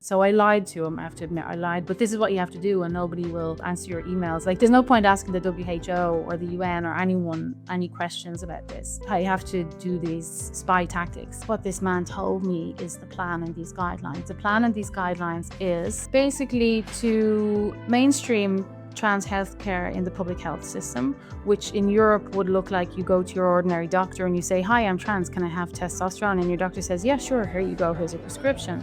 So I lied to him. I have to admit, I lied. But this is what you have to do, and nobody will answer your emails. Like, there's no point asking the WHO or the UN or anyone any questions about this. I have to do these spy tactics. What this man told me is the plan and these guidelines. The plan and these guidelines is basically to mainstream trans healthcare in the public health system, which in Europe would look like you go to your ordinary doctor and you say, "Hi, I'm trans, can I have testosterone?" And your doctor says, "Yeah, sure, here you go, here's a prescription."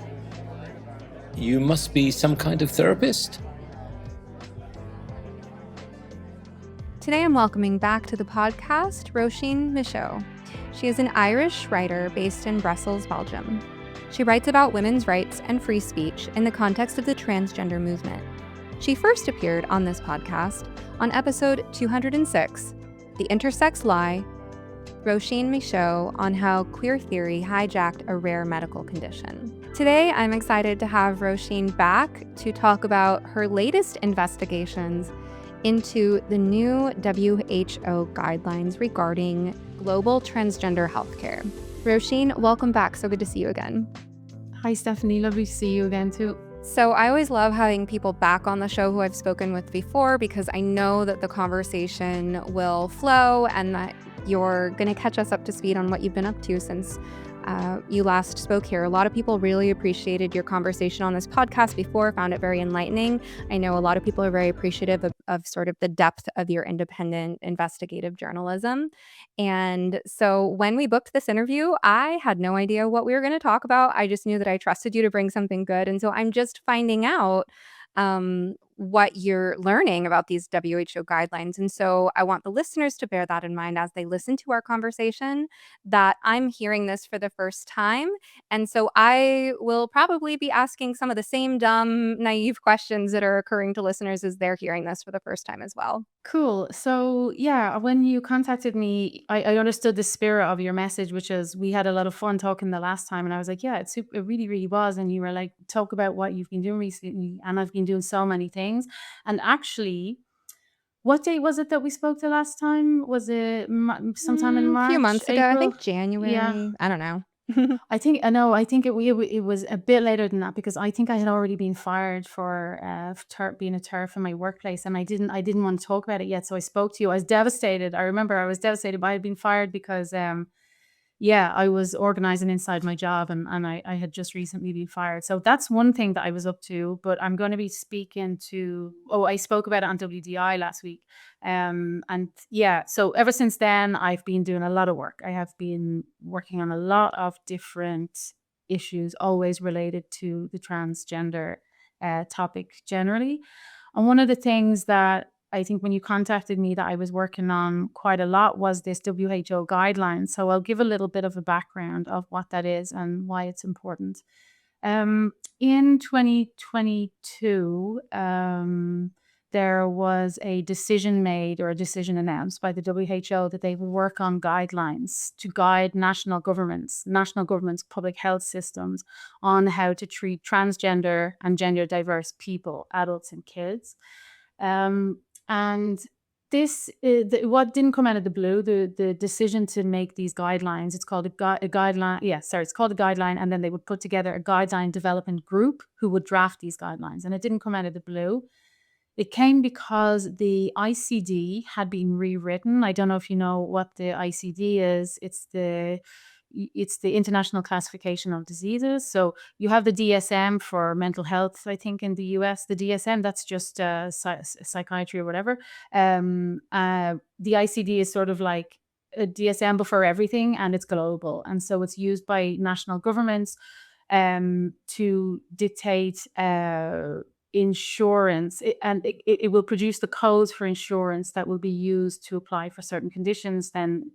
You must be some kind of therapist. Today I'm welcoming back to the podcast Róisín Michaux. She is an Irish writer based in Brussels, Belgium. She writes about women's rights and free speech in the context of the transgender movement. She first appeared on this podcast on episode 206, The Intersex Lie, Róisín Michaux on how queer theory hijacked a rare medical condition. Today, I'm excited to have Róisín back to talk about her latest investigations into the new WHO guidelines regarding global transgender healthcare. Róisín, welcome back. So good to see you again. Hi, Stephanie. Lovely to see you again, too. So I always love having people back on the show who I've spoken with before, because I know that the conversation will flow and that you're going to catch us up to speed on what you've been up to since you last spoke here. A lot of people really appreciated your conversation on this podcast before, found it very enlightening. I know a lot of people are very appreciative of sort of the depth of your independent investigative journalism. And so when we booked this interview, I had no idea what we were going to talk about. I just knew that I trusted you to bring something good. And so I'm just finding out what you're learning about these WHO guidelines. And so I want the listeners to bear that in mind as they listen to our conversation, that I'm hearing this for the first time. And so I will probably be asking some of the same dumb, naive questions that are occurring to listeners as they're hearing this for the first time as well. Cool. So yeah, when you contacted me, I understood the spirit of your message, which is we had a lot of fun talking the last time. And I was like, yeah, it really, really was. And you were like, talk about what you've been doing recently. And I've been doing so many things. And actually, what date was it that we spoke the last time? Was it sometime in March? A few months ago, April? I think January. Yeah. I don't know. I think it was a bit later than that, because I think I had already been fired for being a TERF in my workplace, and I didn't want to talk about it yet. So I spoke to you. I was devastated. I remember I was devastated, but I had been fired because I was organizing inside my job, and I had just recently been fired. So that's one thing that I was up to. But I'm going to be speaking to, I spoke about it on WDI last week. So ever since then, I've been doing a lot of work. I have been working on a lot of different issues, always related to the transgender topic generally. And one of the things that I think when you contacted me that I was working on quite a lot was this WHO guideline. So I'll give a little bit of a background of what that is and why it's important. In 2022, there was a decision made or a decision announced by the WHO that they will work on guidelines to guide national governments, public health systems on how to treat transgender and gender diverse people, adults and kids. And this what didn't come out of the blue. The decision to make these guidelines, it's called a guideline. It's called a guideline, and then they would put together a guideline development group who would draft these guidelines. And it didn't come out of the blue. It came because the ICD had been rewritten. I don't know if you know what the ICD is. It's the International Classification of Diseases. So you have the DSM for mental health, I think, in the US. The DSM, that's just psychiatry or whatever. The ICD is sort of like a DSM but for everything, and it's global. And so it's used by national governments to dictate insurance, it will produce the codes for insurance that will be used to apply for certain conditions then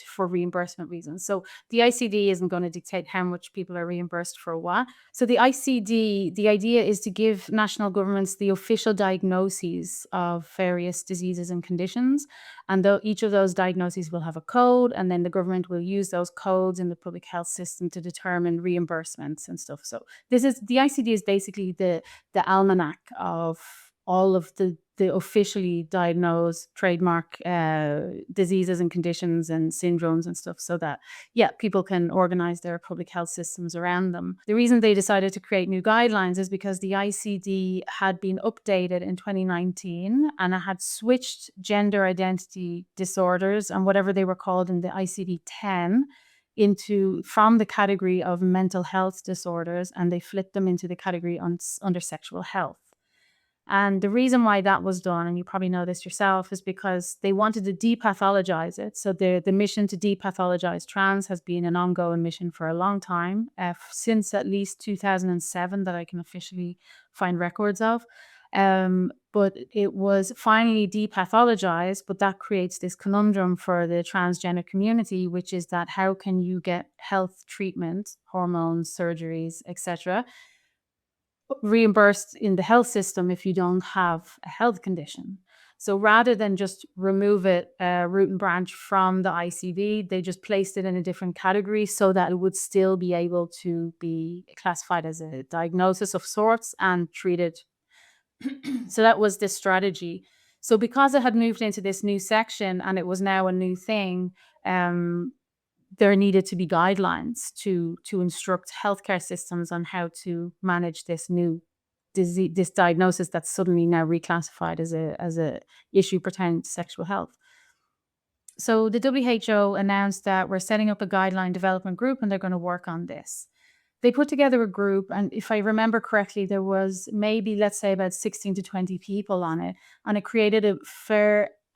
for reimbursement reasons. So the ICD isn't going to dictate how much people are reimbursed for what. So the ICD, the idea is to give national governments the official diagnoses of various diseases and conditions, and each of those diagnoses will have a code, and then the government will use those codes in the public health system to determine reimbursements and stuff. So the ICD is basically the almanac of all of the the officially diagnosed trademark diseases and conditions and syndromes and stuff, so that, yeah, people can organize their public health systems around them. The reason they decided to create new guidelines is because the ICD had been updated in 2019 and it had switched gender identity disorders and whatever they were called in the ICD-10 from the category of mental health disorders, and they flipped them into the category under sexual health. And the reason why that was done, and you probably know this yourself, is because they wanted to depathologize it. So the mission to depathologize trans has been an ongoing mission for a long time, since at least 2007 that I can officially find records of. But it was finally depathologized, but that creates this conundrum for the transgender community, which is that how can you get health treatment, hormones, surgeries, etc., reimbursed in the health system if you don't have a health condition? So rather than just remove it root and branch from the ICD, they just placed it in a different category so that it would still be able to be classified as a diagnosis of sorts and treated. So that was the strategy. So because it had moved into this new section and it was now a new thing, there needed to be guidelines to instruct healthcare systems on how to manage this new disease, this diagnosis that's suddenly now reclassified as a issue pertaining to sexual health. So the WHO announced that we're setting up a guideline development group and they're going to work on this. They put together a group, and if I remember correctly, there was maybe, let's say, about 16 to 20 people on it, and it created a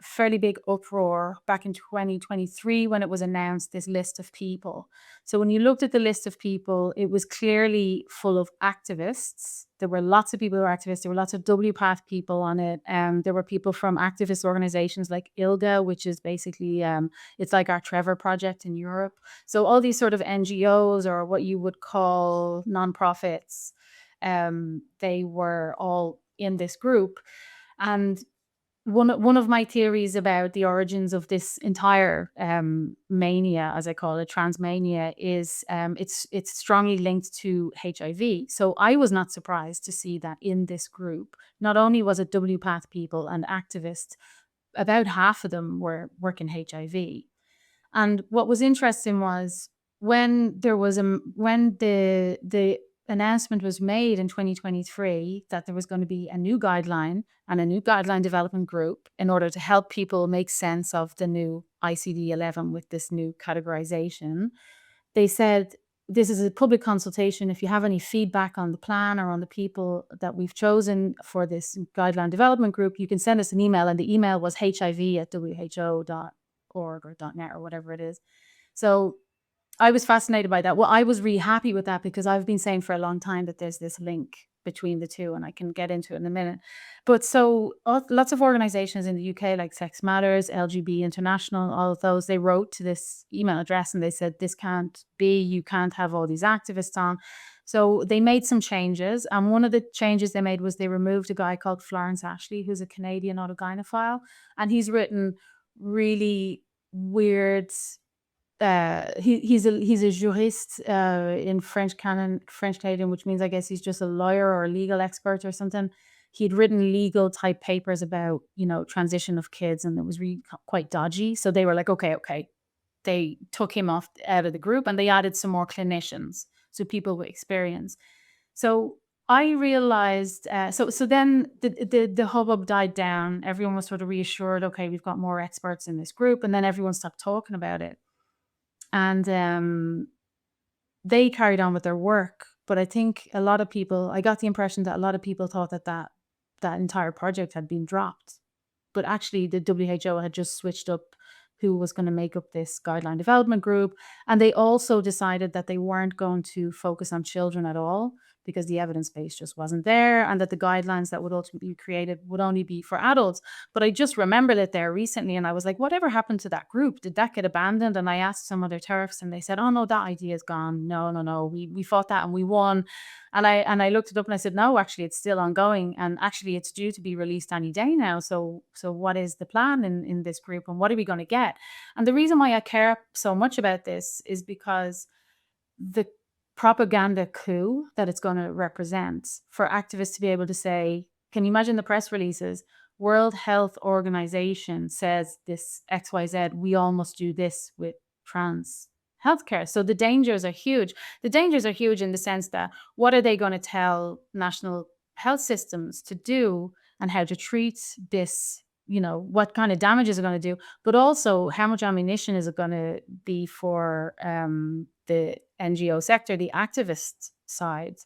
fairly big uproar back in 2023 when it was announced, this list of people. So when you looked at the list of people, it was clearly full of activists. There were lots of people who were activists. There were lots of WPATH people on it. There were people from activist organizations like ILGA, which is basically, it's like our Trevor Project in Europe. So all these sort of NGOs, or what you would call nonprofits, they were all in this group. And one of my theories about the origins of this entire mania, as I call it, transmania, is it's strongly linked to HIV. So I was not surprised to see that in this group, not only was it WPATH people and activists, about half of them were working HIV. And what was interesting was when the announcement was made in 2023 that there was going to be a new guideline and a new guideline development group in order to help people make sense of the new ICD-11 with this new categorization, they said, this is a public consultation. If you have any feedback on the plan or on the people that we've chosen for this guideline development group, you can send us an email. And the email was hiv@who.org or .net or whatever it is. So I was fascinated by that. Well, I was really happy with that because I've been saying for a long time that there's this link between the two, and I can get into it in a minute. But so lots of organizations in the UK, like Sex Matters, LGB International, all of those, they wrote to this email address and they said, this can't be, you can't have all these activists on. So they made some changes. And one of the changes they made was they removed a guy called Florence Ashley, who's a Canadian autogynephile. And he's written really weird, he's a jurist in French Canadian, which means I guess he's just a lawyer or a legal expert or something. He'd written legal type papers about, transition of kids, and it was really quite dodgy. So they were like, okay. They took him out of the group and they added some more clinicians, so people with experience. So I realized, so then the hubbub died down. Everyone was sort of reassured, okay, we've got more experts in this group, and then everyone stopped talking about it. And they carried on with their work. But I think I got the impression that a lot of people thought that entire project had been dropped. But actually, the WHO had just switched up who was going to make up this guideline development group. And they also decided that they weren't going to focus on children at all, because the evidence base just wasn't there, and that the guidelines that would ultimately be created would only be for adults. But I just remembered it there recently, and I was like, whatever happened to that group? Did that get abandoned? And I asked some other TERFs, and they said, oh no, that idea is gone. No, we fought that and we won. And I looked it up and I said, no, actually it's still ongoing, and actually it's due to be released any day now. So what is the plan in this group, and what are we going to get? And the reason why I care so much about this is because the propaganda coup that it's going to represent for activists to be able to say, can you imagine the press releases? World Health Organization says this XYZ, we all must do this with trans healthcare. So the dangers are huge. The dangers are huge in the sense that what are they going to tell national health systems to do and how to treat this, what kind of damages are going to do, but also how much ammunition is it going to be for the NGO sector, the activist side.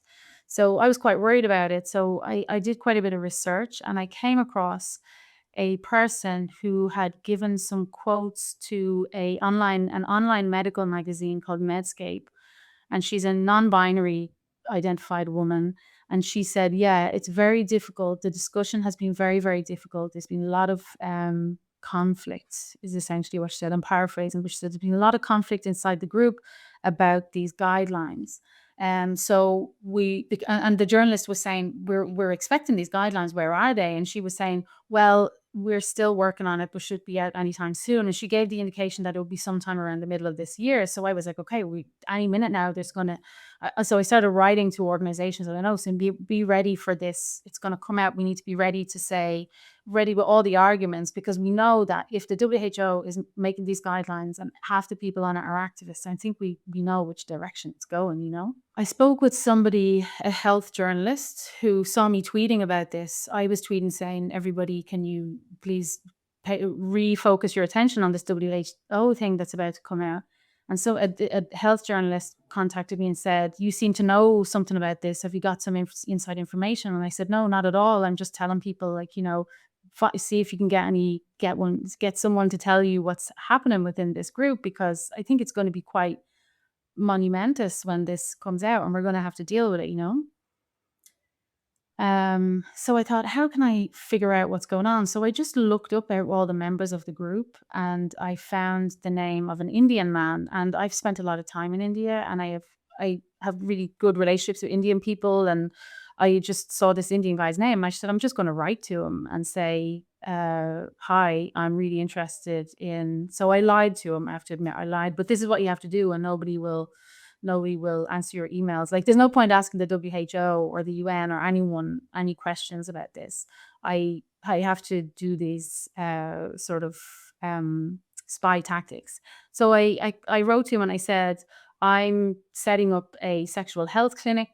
So I was quite worried about it. So I did quite a bit of research and I came across a person who had given some quotes to an online medical magazine called Medscape, and she's a non-binary identified woman. And she said, yeah, it's very difficult. The discussion has been very, very difficult. There's been a lot of conflict, is essentially what she said. I'm paraphrasing, but she said there's been a lot of conflict inside the group about these guidelines. So and the journalist was saying, we're expecting these guidelines. Where are they? And she was saying, well, we're still working on it, but should be out anytime soon. And she gave the indication that it would be sometime around the middle of this year. So I was like, okay, any minute now, there's gonna. So I started writing to organizations. I know, so be ready for this. It's gonna come out. We need to be ready to say, ready with all the arguments, because we know that if the WHO is making these guidelines and half the people on it are activists, I think we know which direction it's going. I spoke with somebody, a health journalist, who saw me tweeting about this. I was tweeting saying, everybody, can you please refocus your attention on this WHO thing that's about to come out? And so a health journalist contacted me and said, you seem to know something about this. Have you got some inside information? And I said, no, not at all. I'm just telling people, like, see if you can get someone to tell you what's happening within this group, because I think it's going to be quite monumentous when this comes out and we're going to have to deal with it. So I thought, how can I figure out what's going on? So I just looked up all the members of the group and I found the name of an Indian man. And I've spent a lot of time in India, and I have really good relationships with Indian people. And I just saw this Indian guy's name. I said, I'm just going to write to him and say, hi, I'm really interested in. So I lied to him. I have to admit, I lied, but this is what you have to do, and nobody will answer your emails. Like, there's no point asking the WHO or the UN or anyone any questions about this. I have to do these sort of spy tactics. So I wrote to him and I said, I'm setting up a sexual health clinic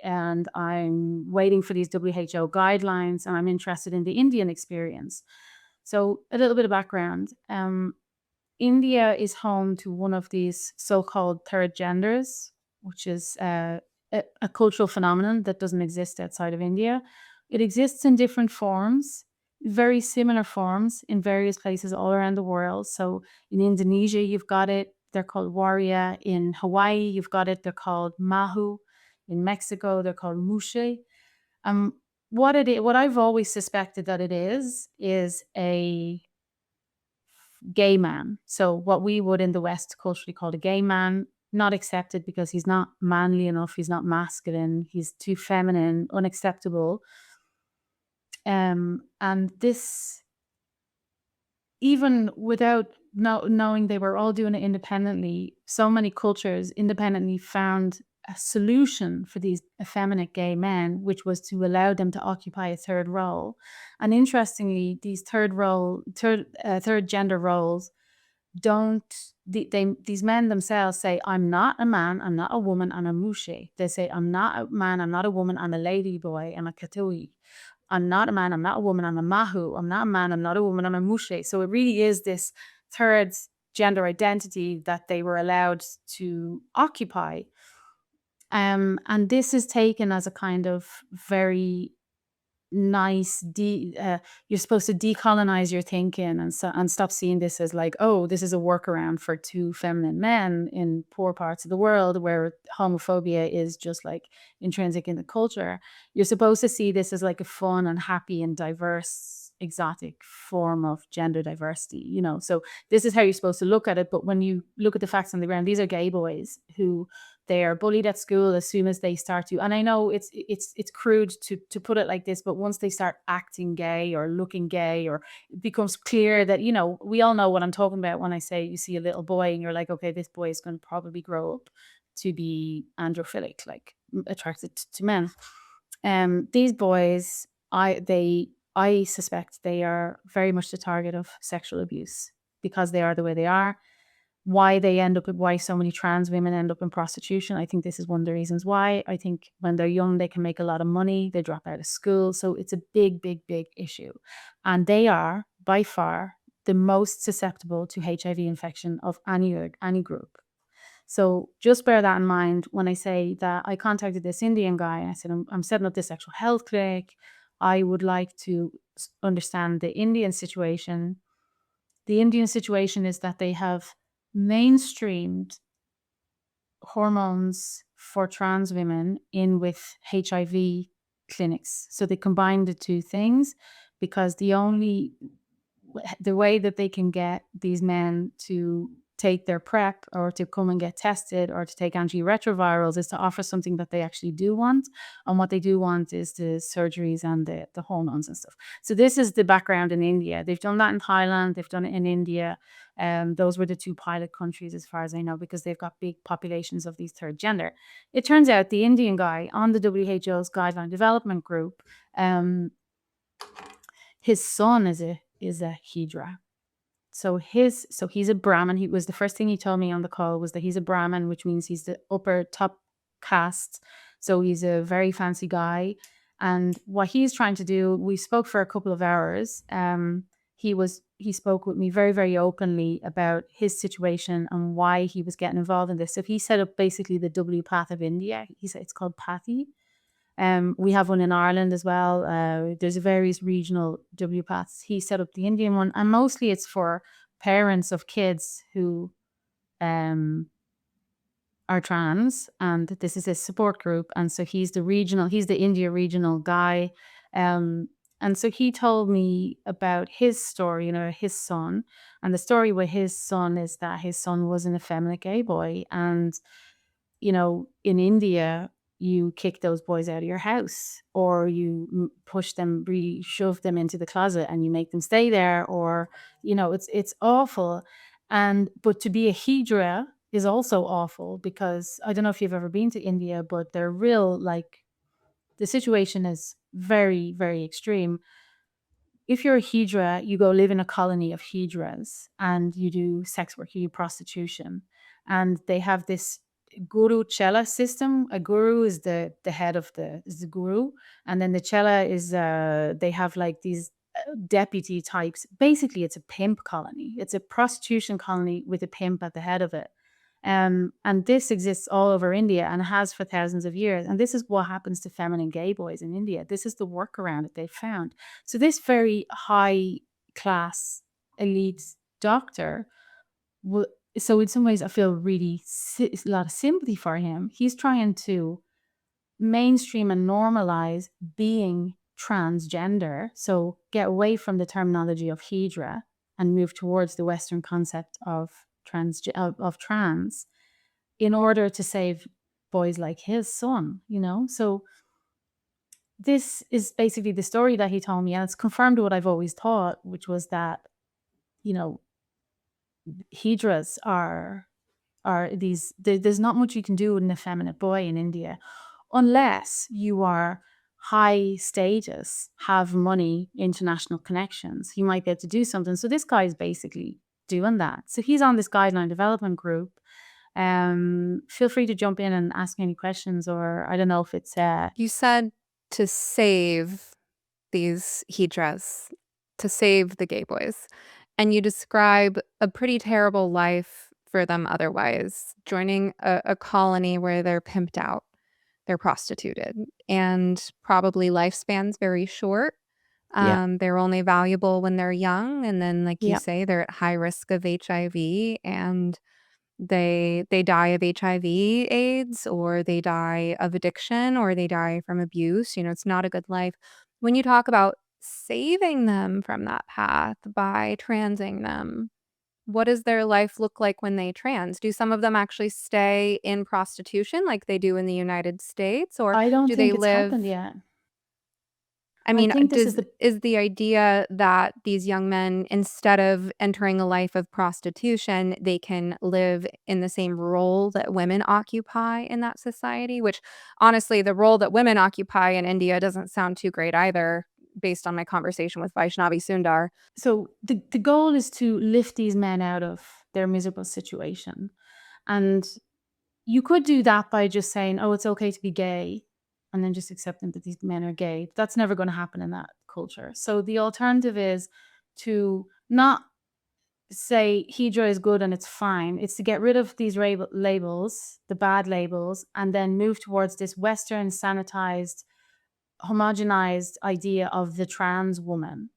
and I'm waiting for these WHO guidelines, and I'm interested in the Indian experience. So a little bit of background. India is home to one of these so-called third genders, which is a cultural phenomenon that doesn't exist outside of India. It exists in different forms, very similar forms in various places all around the world. So in Indonesia, you've got it. They're called waria. In Hawaii, you've got it. They're called mahu. In Mexico, they're called mushe. Um, what I've always suspected that it is a gay man. So what we would in the West culturally call a gay man, not accepted because he's not manly enough, he's not masculine, he's too feminine, unacceptable. And this, even without knowing they were all doing it independently, so many cultures independently found a solution for these effeminate gay men, which was to allow them to occupy a third role. And interestingly, these third gender roles these men themselves say, I'm not a man, I'm not a woman, I'm a mushe. They say, I'm not a man, I'm not a woman, I'm a lady boy, I'm a katui. I'm not a man, I'm not a woman, I'm a mahu. I'm not a man, I'm not a woman, I'm a mushe. So it really is this third gender identity that they were allowed to occupy. And this is taken as a kind of very nice you're supposed to decolonize your thinking and stop seeing this as like, oh, this is a workaround for two feminine men in poor parts of the world where homophobia is just like intrinsic in the culture. You're supposed to see this as like a fun and happy and diverse exotic form of gender diversity, so this is how you're supposed to look at it. But when you look at the facts on the ground, these are gay boys who they are bullied at school as soon as they start to, and I know it's crude to put it like this, but once they start acting gay or looking gay, or it becomes clear that, we all know what I'm talking about when I say you see a little boy and you're like, okay, this boy is going to probably grow up to be androphilic, like attracted to men. These boys, they I suspect they are very much the target of sexual abuse because they are the way they are. Why so many trans women end up in prostitution. I think this is one of the reasons why. I think when they're young, they can make a lot of money, they drop out of school. So it's a big, big, big issue. And they are by far the most susceptible to HIV infection of any group. So just bear that in mind when I say that I contacted this Indian guy and I said, I'm setting up this sexual health clinic. I would like to understand the Indian situation. The Indian situation is that they have mainstreamed hormones for trans women in with HIV clinics. So they combine the two things because the way that they can get these men to take their PrEP or to come and get tested or to take antiretrovirals is to offer something that they actually do want. And what they do want is the surgeries and the hormones and stuff. So this is the background in India. They've done that in Thailand. They've done it in India. Those were the two pilot countries, as far as I know, because they've got big populations of these third gender. It turns out the Indian guy on the WHO's guideline development group, his son is a Hydra. So he's a Brahmin. He was the first thing he told me on the call was that he's a Brahmin, which means he's the upper top caste. So he's a very fancy guy. And what he's trying to do, we spoke for a couple of hours. He spoke with me very, very openly about his situation and why he was getting involved in this. So he set up basically the W Path of India. He said it's called Pathy. We have one in Ireland as well. There's various regional W paths. He set up the Indian one, and mostly it's for parents of kids who are trans, and this is his support group. And so he's the India regional guy. And so he told me about his story, his son. And the story with his son is that his son was an effeminate gay boy. And, in India, you kick those boys out of your house, or you push them, really shove them into the closet and you make them stay there, or, it's awful. But to be a Hydra is also awful because I don't know if you've ever been to India, but they're the situation is very, very extreme. If you're a Hydra, you go live in a colony of Hydras and you do sex work, you do prostitution. And they have this guru chela system. A guru is the head of is the guru. And then the chela is, they have these deputy types. Basically, it's a pimp colony. It's a prostitution colony with a pimp at the head of it. And this exists all over India and has for thousands of years. And this is what happens to feminine gay boys in India. This is the workaround that they've found. So this very high class elite doctor so in some ways I feel really a lot of sympathy for him. He's trying to mainstream and normalize being transgender. So get away from the terminology of Hydra and move towards the Western concept of trans in order to save boys like his son, So this is basically the story that he told me, and it's confirmed what I've always thought, which was that, Hydras are there's not much you can do with an effeminate boy in India unless you are high status, have money, international connections. You might be able to do something. So this guy is basically doing that. So he's on this guideline development group. Feel free to jump in and ask any questions, or I don't know if it's You said to save these Hydras, to save the gay boys. And you describe a pretty terrible life for them otherwise, joining a colony where they're pimped out, they're prostituted, and probably lifespan's very short. They're only valuable when they're young, and then, like you say, they're at high risk of HIV, and they die of HIV, AIDS, or they die of addiction, or they die from abuse. It's not a good life. When you talk about saving them from that path by transing them, what does their life look like when they trans? Do some of them actually stay in prostitution like they do in the United States, or I don't do they think it's happened live? yet. I I mean, think this is is the idea that these young men, instead of entering a life of prostitution, they can live in the same role that women occupy in that society? Which, honestly, the role that women occupy in India doesn't sound too great either. based on my conversation with Vaishnavi Sundar. So the goal is to lift these men out of their miserable situation. And you could do that by just saying, oh, it's okay to be gay, and then just accepting that these men are gay. That's never going to happen in that culture. So the alternative is to not say Hydra is good and it's fine. It's to get rid of these labels, the bad labels, and then move towards this Western sanitized, homogenized idea of the trans woman.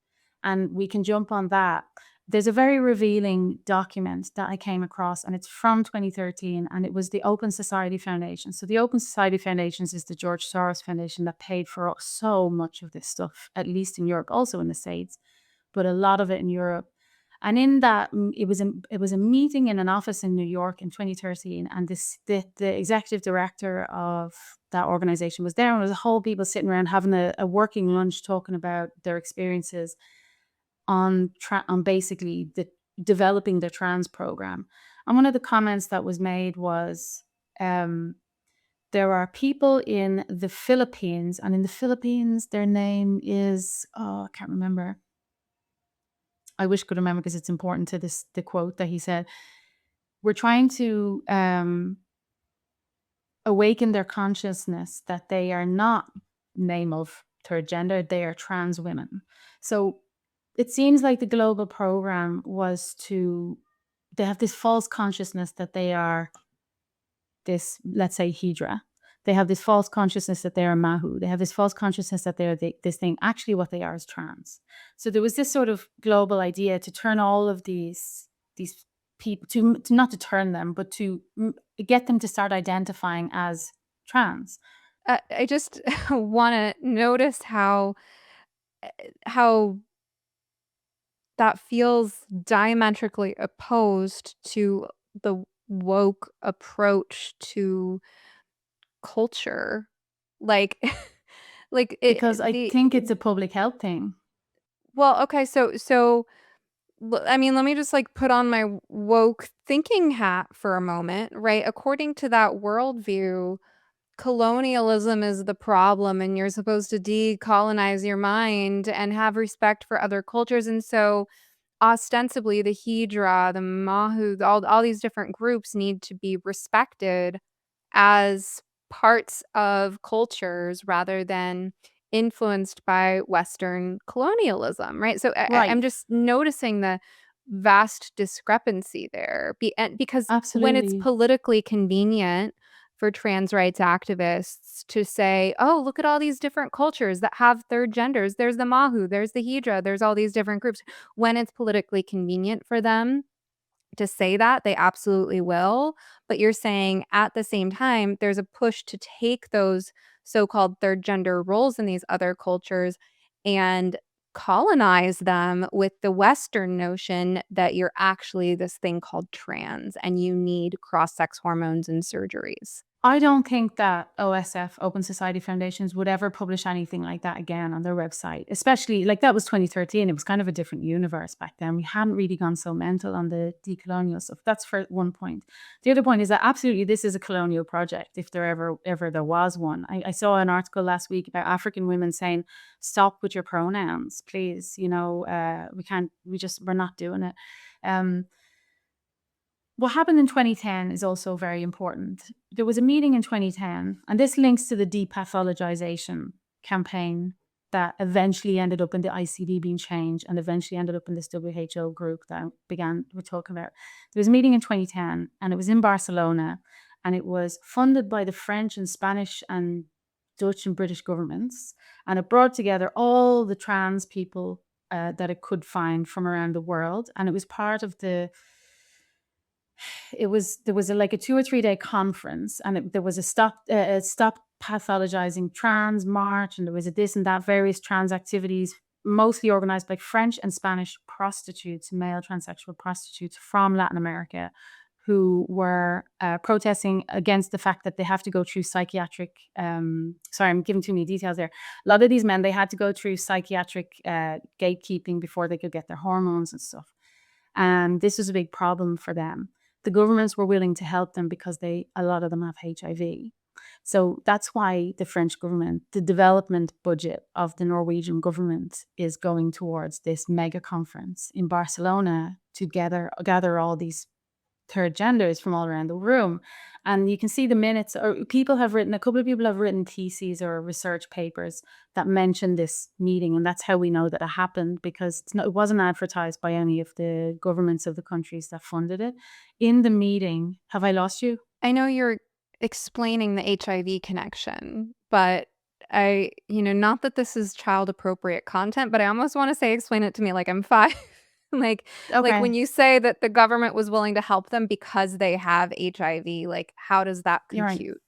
And we can jump on that. There's a very revealing document that I came across, and it's from 2013, and it was the Open Society Foundation. So the Open Society Foundation is the George Soros Foundation that paid for so much of this stuff, at least in Europe, also in the States, but a lot of it in Europe. And in that, it was a meeting in an office in New York in 2013, and the executive director of that organization was there, and there was a whole people sitting around having a working lunch talking about their experiences on basically developing the trans program. And one of the comments that was made was, there are people in the Philippines, and in the Philippines, their name is, I can't remember. I wish I could remember because it's important to the quote that he said. We're trying to awaken their consciousness that they are not name of third gender, they are trans women. So it seems like the global program was they have this false consciousness that they are this, let's say, Hydra. They have this false consciousness that they are Mahu. They have this false consciousness that they're this thing. Actually, what they are is trans. So there was this sort of global idea to turn all of these people, to not to turn them, but to get them to start identifying as trans. I just want to notice how that feels diametrically opposed to the woke approach to culture. Like, Because I think it's a public health thing. Well, okay, I mean, let me just like put on my woke thinking hat for a moment, right? According to that worldview, colonialism is the problem, and you're supposed to decolonize your mind and have respect for other cultures. And so, ostensibly, the Hydra, the Mahu, all these different groups need to be respected as parts of cultures rather than influenced by Western colonialism, right? So I'm Right. just noticing the vast discrepancy there. Because when it's Absolutely. politically convenient for trans rights activists to say, oh, look at all these different cultures that have third genders. There's the Mahu, there's the Hydra, there's all these different groups. When it's politically convenient for them to say that, they absolutely will. But you're saying at the same time, there's a push to take those so-called third gender roles in these other cultures and colonize them with the Western notion that you're actually this thing called trans and you need cross-sex hormones and surgeries. I don't think that OSF, Open Society Foundations, would ever publish anything like that again on their website, especially like that was 2013. It was kind of a different universe back then. We hadn't really gone so mental on the decolonial stuff. That's for one point. The other point is that absolutely this is a colonial project, if there ever there was one. I saw an article last week about African women saying, stop with your pronouns, please. We're not doing it. What happened in 2010 is also very important. There was a meeting in 2010, and this links to the depathologization campaign that eventually ended up in the ICD being changed and eventually ended up in this WHO group that we're talking about. There was a meeting in 2010, and it was in Barcelona, and it was funded by the French and Spanish and Dutch and British governments, and it brought together all the trans people that it could find from around the world, and it was part of there was like a 2 or 3 day conference, and there was a stop pathologizing trans march, and there was a this and that, various trans activities, mostly organized by French and Spanish prostitutes, male transsexual prostitutes from Latin America, who were protesting against the fact that they have to go through psychiatric. Sorry, I'm giving too many details there. A lot of these men, they had to go through psychiatric gatekeeping before they could get their hormones and stuff. And this was a big problem for them. The governments were willing to help them because a lot of them have HIV. So that's why the French government, the development budget of the Norwegian government is going towards this mega conference in Barcelona to gather all these third genders from all around the room. And you can see the minutes, or a couple of people have written theses or research papers that mention this meeting. And that's how we know that it happened, because it wasn't advertised by any of the governments of the countries that funded it. In the meeting, have I lost you? I know you're explaining the HIV connection, but not that this is child appropriate content, but I almost want to say explain it to me like I'm 5. Like when Okay. you say that the government was willing to help them because they have HIV, like how does that You're right. compute?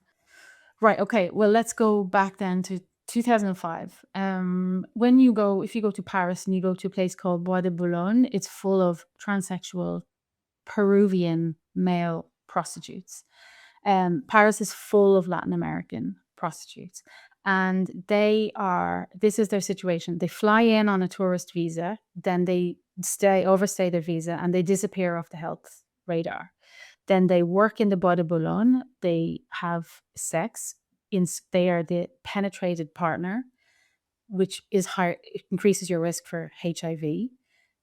Right. Okay. Well, let's go back then to 2005. If you go to Paris and you go to a place called Bois de Boulogne, it's full of transsexual Peruvian male prostitutes. Paris is full of Latin American prostitutes. And this is their situation. They fly in on a tourist visa, then they overstay their visa, and they disappear off the health radar. Then they work in the Bois de Boulogne. They have sex. They are the penetrated partner, which is higher, it increases your risk for HIV.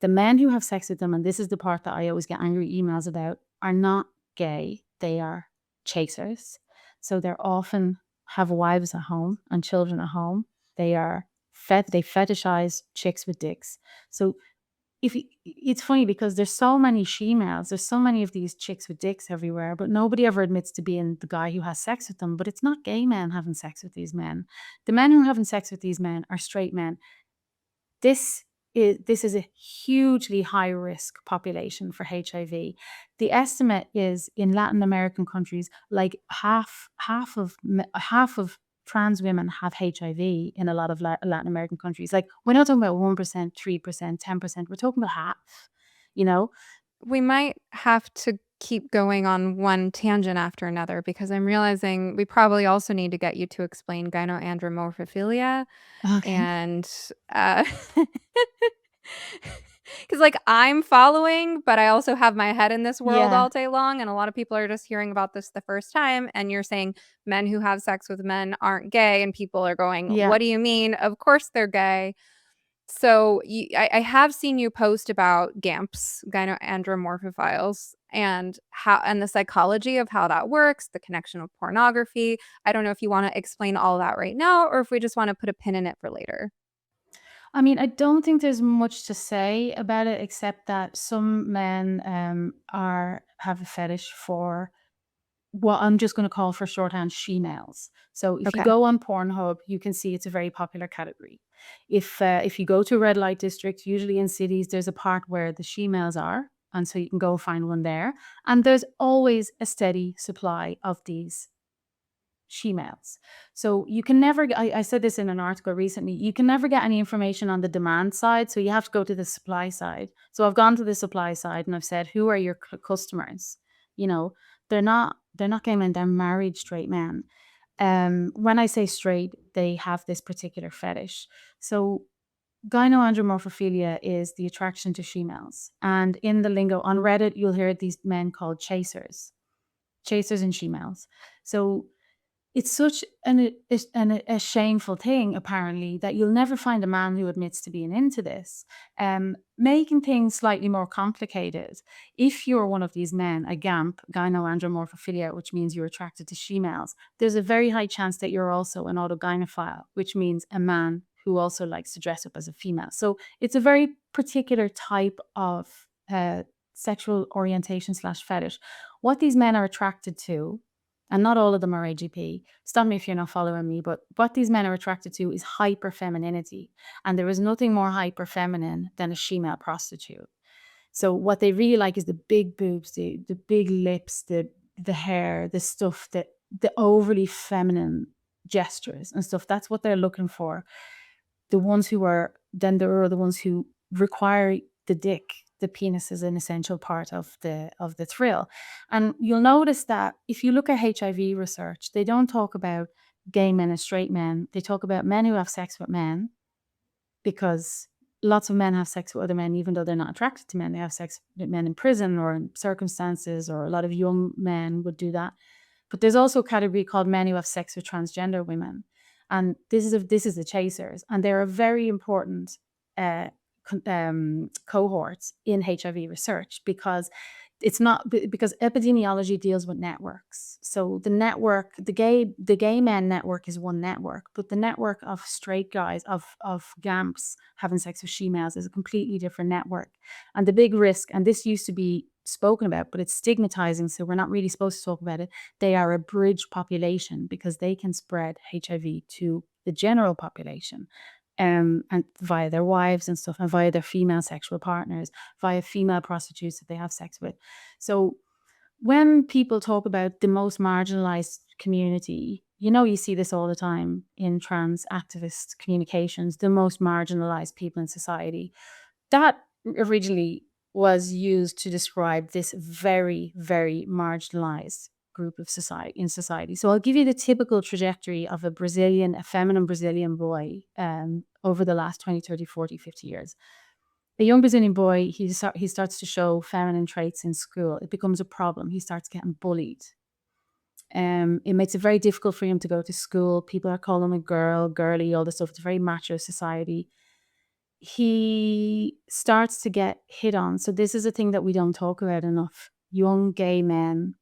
The men who have sex with them, and this is the part that I always get angry emails about, are not gay. They are chasers. So they're often have wives at home and children at home. They fetishize chicks with dicks. So it's funny because there's so many she-males, there's so many of these chicks with dicks everywhere, but nobody ever admits to being the guy who has sex with them. But it's not gay men having sex with these men. The men who are having sex with these men are straight men. This is a hugely high risk population for HIV. The estimate is in Latin American countries, like half of trans women have HIV in a lot of Latin American countries. Like we're not talking about 1%, 3%, 10%. We're talking about half. You know, We might have to keep going on one tangent after another because I'm realizing we probably also need to get you to explain gynoandromorphophilia okay. and because like I'm following, but I also have my head in this world Yeah, all day long, and a lot of people are just hearing about this the first time. And you're saying men who have sex with men aren't gay, and people are going, yeah. "What do you mean? Of course they're gay." So I have seen you post about GAMPs, gynoandromorphophiles, and the psychology of how that works, the connection of pornography. I don't know if you want to explain all that right now, or if we just want to put a pin in it for later. I mean, I don't think there's much to say about it except that some men have a fetish for what I'm just going to call for shorthand she-males. So if you Okay. go on Pornhub, you can see it's a very popular category. If you go to a red light district, usually in cities, there's a part where the she-males are, and so you can go find one there. And there's always a steady supply of these she-males. So you can never I said this in an article recently, you can never get any information on the demand side, so you have to go to the supply side. So I've gone to the supply side and I've said, "Who are your customers?" You know, they're not gay men, they're married straight men. When I say straight, they have this particular fetish. So gynoandromorphophilia is the attraction to she-males. And in the lingo on Reddit, you'll hear these men called chasers and she-males. So it's such a shameful thing, apparently, that you'll never find a man who admits to being into this. Making things slightly more complicated, if you're one of these men, a GAMP, gynoandromorphophilia, which means you're attracted to she-males, there's a very high chance that you're also an autogynophile, which means a man who also likes to dress up as a female. So it's a very particular type of sexual orientation / fetish. What these men are attracted to, and not all of them are AGP. Stop me if you're not following me, but what these men are attracted to is hyper femininity. And there is nothing more hyper feminine than a she-male prostitute. So what they really like is the big boobs, the big lips, the hair, the stuff, the overly feminine gestures and stuff. That's what they're looking for. There are the ones who require the dick. The penis is an essential part of the thrill. And you'll notice that if you look at HIV research, they don't talk about gay men and straight men. They talk about men who have sex with men, because lots of men have sex with other men, even though they're not attracted to men. They have sex with men in prison or in circumstances, or a lot of young men would do that. But there's also a category called men who have sex with transgender women. And this is the chasers. And they're a very important cohorts in HIV research, because it's not because epidemiology deals with networks. So the network, the gay men network is one network, but the network of straight guys, of gamps having sex with she-males is a completely different network. And the big risk, and this used to be spoken about, but it's stigmatizing, so we're not really supposed to talk about it. They are a bridge population because they can spread HIV to the general population. And via their wives and stuff, and via their female sexual partners, via female prostitutes that they have sex with. So when people talk about the most marginalized community, you see this all the time in trans activist communications, the most marginalized people in society. That originally was used to describe this very, very marginalized group of society. So I'll give you the typical trajectory of a feminine Brazilian boy over the last 20, 30, 40, 50 years. A young Brazilian boy, he starts to show feminine traits in school. It becomes a problem. He starts getting bullied. It makes it very difficult for him to go to school. People are calling him a girl, girly, all this stuff. It's a very macho society. He starts to get hit on. So this is a thing that we don't talk about enough. Young gay men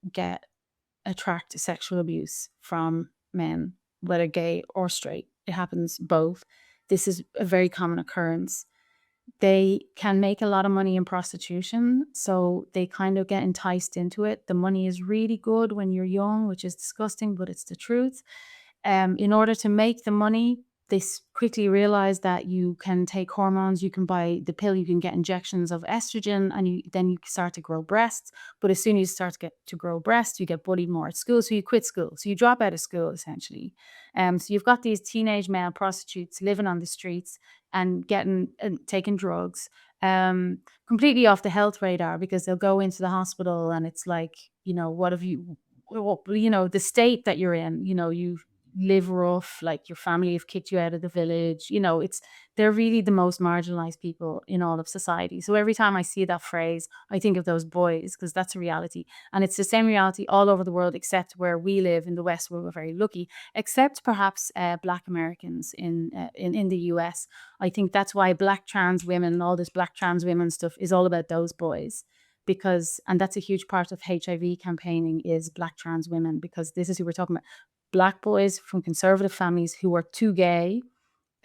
attract sexual abuse from men, whether gay or straight. It happens both. This is a very common occurrence. They can make a lot of money in prostitution, so they kind of get enticed into it. The money is really good when you're young, which is disgusting, but it's the truth. In order to make the money, they quickly realize that you can take hormones, you can buy the pill, you can get injections of estrogen, and then you start to grow breasts. But as soon as you start to grow breasts, you get bullied more at school, so you quit school. So you drop out of school, essentially. So you've got these teenage male prostitutes living on the streets and taking drugs, completely off the health radar, because they'll go into the hospital and it's like, what have you, the state that you're in, you live rough, like your family have kicked you out of the village. They're really the most marginalized people in all of society. So every time I see that phrase, I think of those boys, because that's a reality. And it's the same reality all over the world, except where we live in the West, where we're very lucky, except perhaps Black Americans in the US. I think that's why Black trans women and all this Black trans women stuff is all about those boys. And that's a huge part of HIV campaigning, is Black trans women, because this is who we're talking about. Black boys from conservative families who are too gay,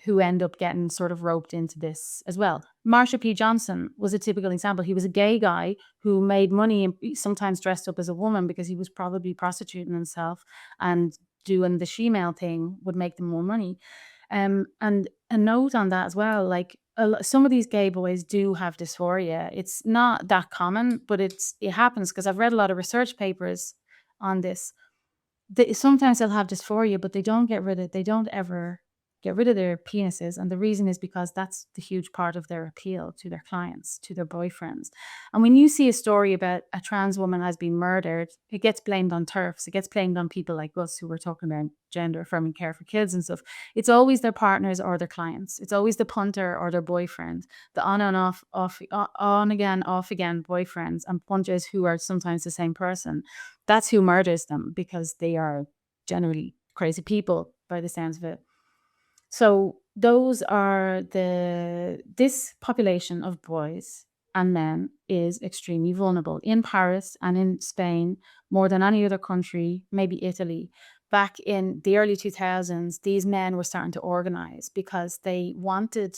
who end up getting sort of roped into this as well. Marsha P. Johnson was a typical example. He was a gay guy who made money, and sometimes dressed up as a woman because he was probably prostituting himself, and doing the she-male thing would make them more money. And a note on that as well, like some of these gay boys do have dysphoria. It's not that common, but it happens, because I've read a lot of research papers on this. Sometimes they'll have dysphoria, but they don't ever get rid of their penises. And the reason is because that's the huge part of their appeal to their clients, to their boyfriends. And when you see a story about a trans woman has been murdered, it gets blamed on TERFs. It gets blamed on people like us who were talking about gender affirming care for kids and stuff. It's always their partners or their clients. It's always the punter or their boyfriend, the on again, off again boyfriends and punters who are sometimes the same person. That's who murders them, because they are generally crazy people by the sounds of it. So those are this population of boys and men is extremely vulnerable. In Paris and in Spain, more than any other country, maybe Italy, back in the early 2000s, these men were starting to organize because they wanted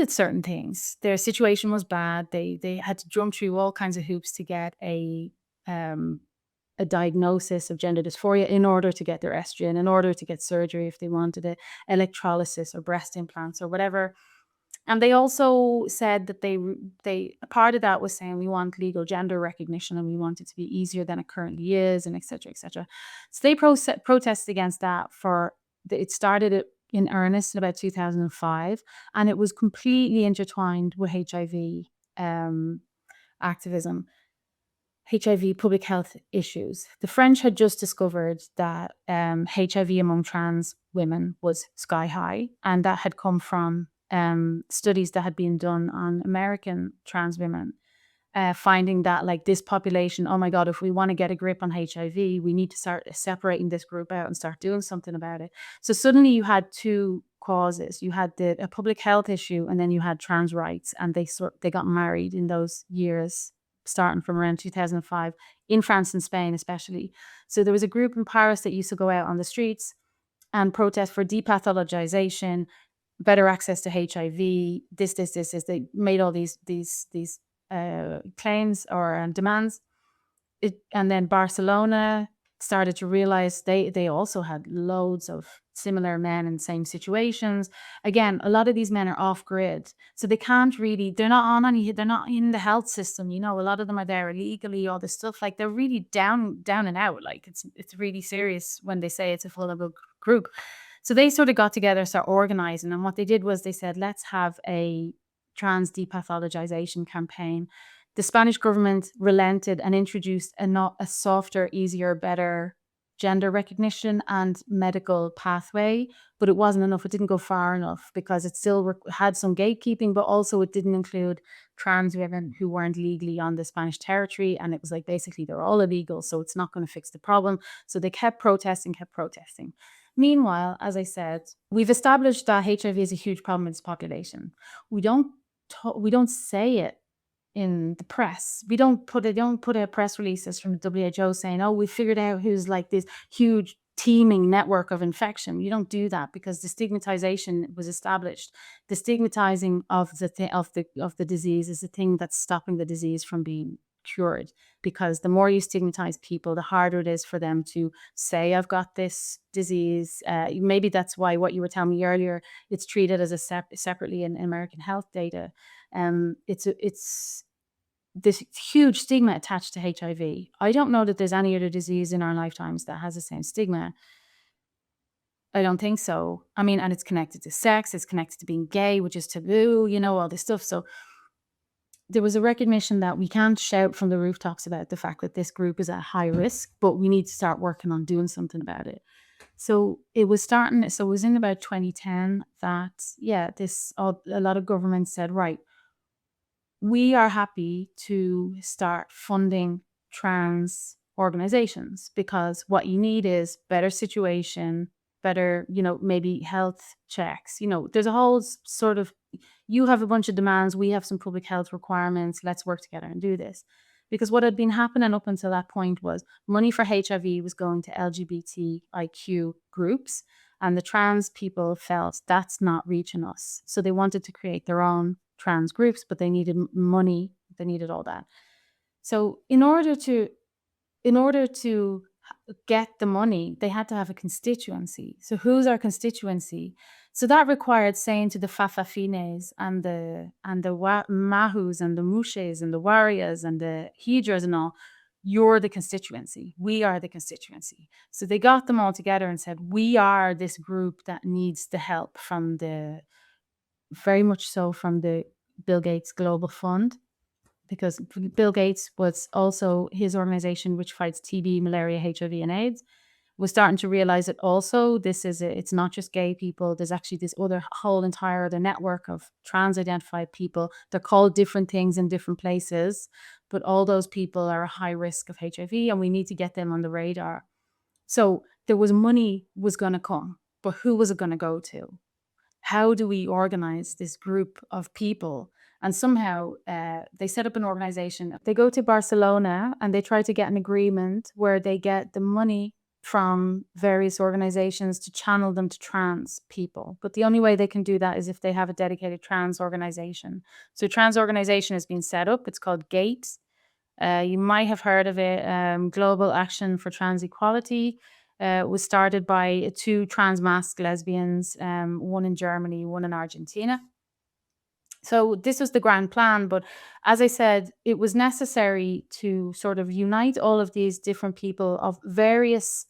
certain things. Their situation was bad. They had to jump through all kinds of hoops to get a diagnosis of gender dysphoria in order to get their estrogen, in order to get surgery if they wanted it, electrolysis or breast implants or whatever. And they also said that they part of that was saying we want legal gender recognition and we want it to be easier than it currently is, and et cetera, et cetera. So they protested against that. It started in earnest in about 2005, and it was completely intertwined with HIV activism. HIV public health issues. The French had just discovered that HIV among trans women was sky high, and that had come from studies that had been done on American trans women. finding that like this population, oh my God, if we want to get a grip on HIV, we need to start separating this group out and start doing something about it. So suddenly you had two causes. You had a public health issue, and then you had trans rights, and they got married in those years, starting from around 2005 in France and Spain, especially. So there was a group in Paris that used to go out on the streets and protest for depathologization, better access to HIV. This. They made all these claims or demands. And then Barcelona started to realize they also had loads of similar men in same situations. Again, a lot of these men are off grid, so they can't really. They're not in the health system. A lot of them are there illegally. All this stuff, like they're really down and out. Like it's really serious when they say it's a vulnerable group. So they sort of got together, start organizing, and what they did was they said, let's have a trans depathologization campaign. The Spanish government relented and introduced a softer, easier, better gender recognition and medical pathway, but it wasn't enough. It didn't go far enough because it still had some gatekeeping, but also it didn't include trans women who weren't legally on the Spanish territory. And it was like, basically, they're all illegal, so it's not going to fix the problem. So they kept protesting. Meanwhile, as I said, we've established that HIV is a huge problem in this population. We don't say it in the press. We don't put a press releases from the WHO saying, "Oh, we figured out who's like this huge teeming network of infection." You don't do that because the stigmatization was established. The stigmatizing of the disease is the thing that's stopping the disease from being cured. Because the more you stigmatize people, the harder it is for them to say, "I've got this disease." Maybe that's why what you were telling me earlier, it's treated as separately in American health data. It's this huge stigma attached to HIV. I don't know that there's any other disease in our lifetimes that has the same stigma. I don't think so. I mean, and it's connected to sex, it's connected to being gay, which is taboo, all this stuff. So there was a recognition that we can't shout from the rooftops about the fact that this group is at high risk, but we need to start working on doing something about it. So it was in about 2010 that, a lot of governments said, right, we are happy to start funding trans organizations because what you need is better situation, better, maybe health checks. There's a whole sort of, you have a bunch of demands, we have some public health requirements, let's work together and do this. Because what had been happening up until that point was money for HIV was going to LGBTIQ groups, and the trans people felt that's not reaching us. So they wanted to create their own trans groups, but they needed money, they needed all that. So in order to get the money, they had to have a constituency. So who's our constituency? So that required saying to the Fafafines and the Mahus and the Mushes and the Warias and the Hydras and all, you're the constituency. We are the constituency. So they got them all together and said, we are this group that needs the help very much so from the Bill Gates Global Fund, because Bill Gates was also, his organization, which fights TB, malaria, HIV, and AIDS, was starting to realize that also it's not just gay people. There's actually this whole entire other network of trans-identified people. They're called different things in different places, but all those people are a high risk of HIV, and we need to get them on the radar. So there was money was going to come, but who was it going to go to? How do we organize this group of people? And somehow they set up an organization. They go to Barcelona and they try to get an agreement where they get the money from various organizations to channel them to trans people. But the only way they can do that is if they have a dedicated trans organization. So trans organization has been set up. It's called GATE. You might have heard of it, Global Action for Trans Equality. Was started by two trans masked lesbians, one in Germany, one in Argentina. So this was the grand plan. But as I said, it was necessary to sort of unite all of these different people of various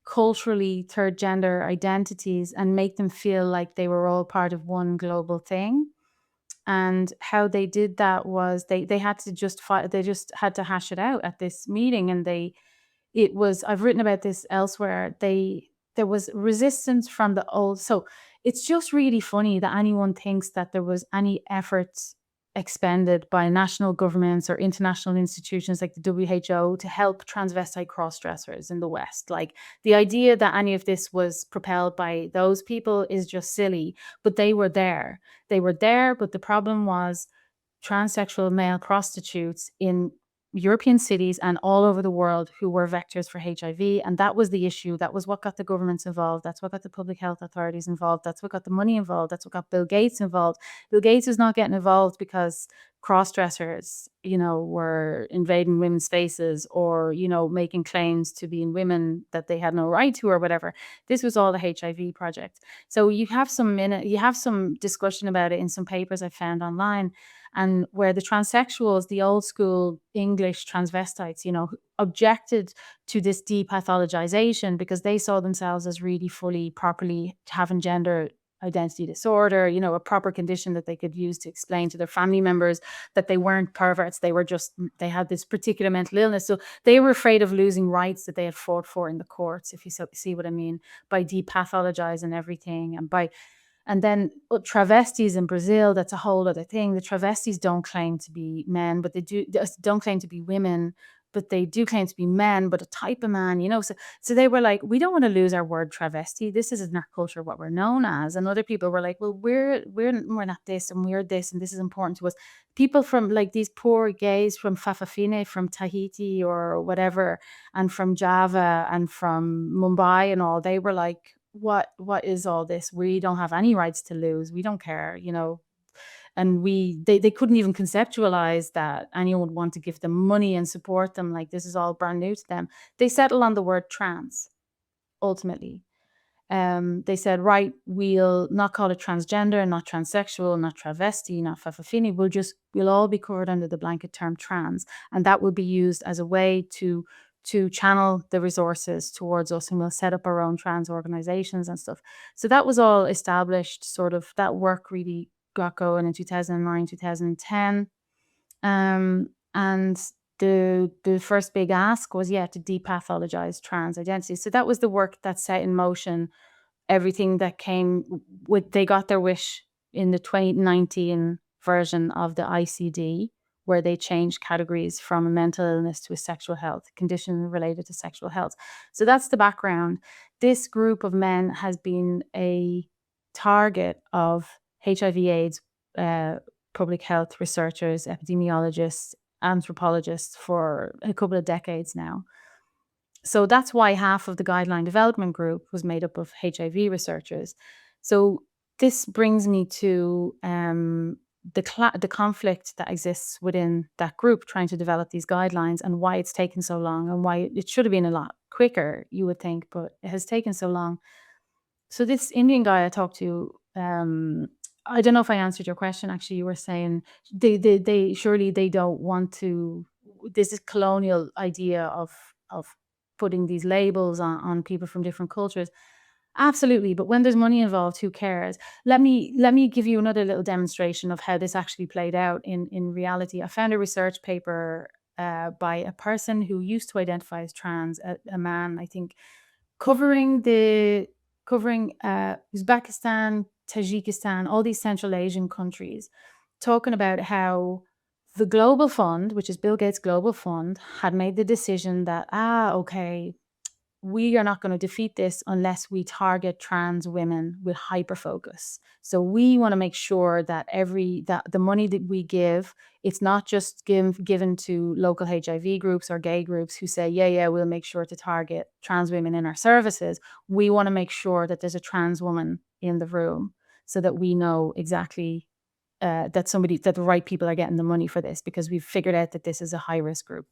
culturally third gender identities and make them feel like they were all part of one global thing. And how they did that was they had to just had to hash it out at this meeting. And I've written about this elsewhere. There was resistance from the old. So it's just really funny that anyone thinks that there was any effort expended by national governments or international institutions like the WHO to help transvestite cross-dressers in the West. Like, the idea that any of this was propelled by those people is just silly, but they were there. They were there, but the problem was transsexual male prostitutes in European cities and all over the world who were vectors for HIV. And that was the issue. That was what got the governments involved. That's what got the public health authorities involved. That's what got the money involved. That's what got Bill Gates involved. Bill Gates is not getting involved because cross-dressers, were invading women's spaces or, making claims to being women that they had no right to or whatever. This was all the HIV project. So you have some discussion about it in some papers I found online, and where the transsexuals, the old school English transvestites, objected to this depathologization because they saw themselves as really fully, properly having gender identity disorder, a proper condition that they could use to explain to their family members that they weren't perverts. They had this particular mental illness. So they were afraid of losing rights that they had fought for in the courts, if you see what I mean, by depathologizing everything. And then travestis in Brazil, that's a whole other thing. The travestis don't claim to be men, but don't claim to be women, but they do claim to be men, but a type of man, So they were like, we don't want to lose our word travesti. This is in our culture what we're known as. And other people were like, well, we're not this and we're this, and this is important to us. People from like these poor gays from Fafafine, from Tahiti or whatever, and from Java and from Mumbai and all, they were like, what is all this? We don't have any rights to lose. We don't care, and they couldn't even conceptualize that anyone would want to give them money and support them. Like, this is all brand new to them. They settled on the word trans ultimately. They said, right, we'll not call it transgender, not transsexual, not travesti, not fafafini. We'll all be covered under the blanket term trans, and that will be used as a way to channel the resources towards us, and we'll set up our own trans organizations and stuff. So that was all established, sort of, that work really got going in 2009, 2010. And the first big ask was, to depathologize trans identity. So that was the work that set in motion everything that came with, they got their wish in the 2019 version of the ICD, where they changed categories from a mental illness to a sexual health condition related to sexual health. So that's the background. This group of men has been a target of HIV/AIDS public health researchers, epidemiologists, anthropologists for a couple of decades now. So that's why half of the guideline development group was made up of HIV researchers. So this brings me to the conflict that exists within that group trying to develop these guidelines, and why it's taken so long, and why it should have been a lot quicker, you would think, but it has taken so long. So this Indian guy I talked to, I don't know if I answered your question. Actually, you were saying they surely they don't want to. This is colonial idea of putting these labels on people from different cultures. Absolutely, but when there's money involved, who cares? Let me give you another little demonstration of how this actually played out in reality. I found a research paper by a person who used to identify as trans, a man, I think, covering Uzbekistan, Tajikistan, all these Central Asian countries, talking about how the Global Fund, which is Bill Gates' Global Fund, had made the decision that, okay, we are not going to defeat this unless we target trans women with hyperfocus. So we want to make sure that the money that we give, it's not just given to local HIV groups or gay groups who say, we'll make sure to target trans women in our services. We want to make sure that there's a trans woman in the room so that we know exactly that the right people are getting the money for this, because we've figured out that this is a high-risk group.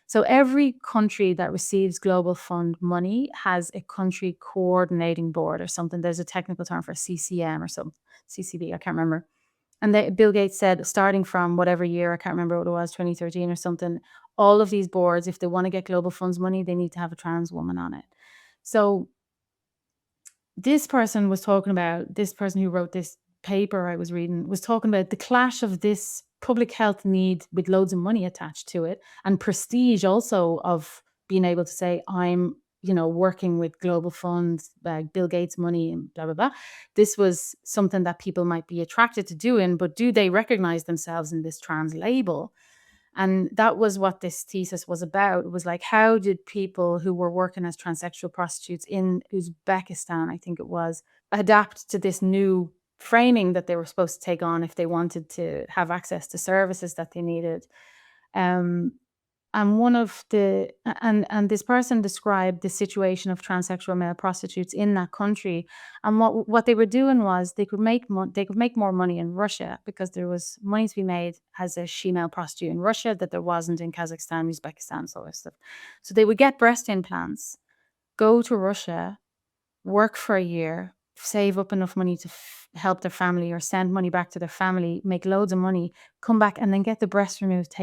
So every country that receives Global Fund money has a country coordinating board or something. There's a technical term for CCM or something, CCB, I can't remember. And Bill Gates said, starting from whatever year, I can't remember what it was, 2013 or something, all of these boards, if they want to get Global Funds money, they need to have a trans woman on it. So this person who wrote this paper I was reading, was talking about the clash of this public health need with loads of money attached to it, and prestige also of being able to say, I'm working with global funds, Bill Gates money and blah, blah, blah. This was something that people might be attracted to doing, but do they recognize themselves in this trans label? And that was what this thesis was about. It was like, how did people who were working as transsexual prostitutes in Uzbekistan, I think it was, adapt to this new framing that they were supposed to take on if they wanted to have access to services that they needed. Um, and one of the and this person described the situation of transsexual male prostitutes in that country, and what they were doing was they could make more money in Russia because there was money to be made as a she-male prostitute in Russia that there wasn't in Kazakhstan, Uzbekistan, sort of stuff. So they would get breast implants, go to Russia, work for a year, save up enough money to help their family or send money back to their family, make loads of money, come back and then get the breast removed,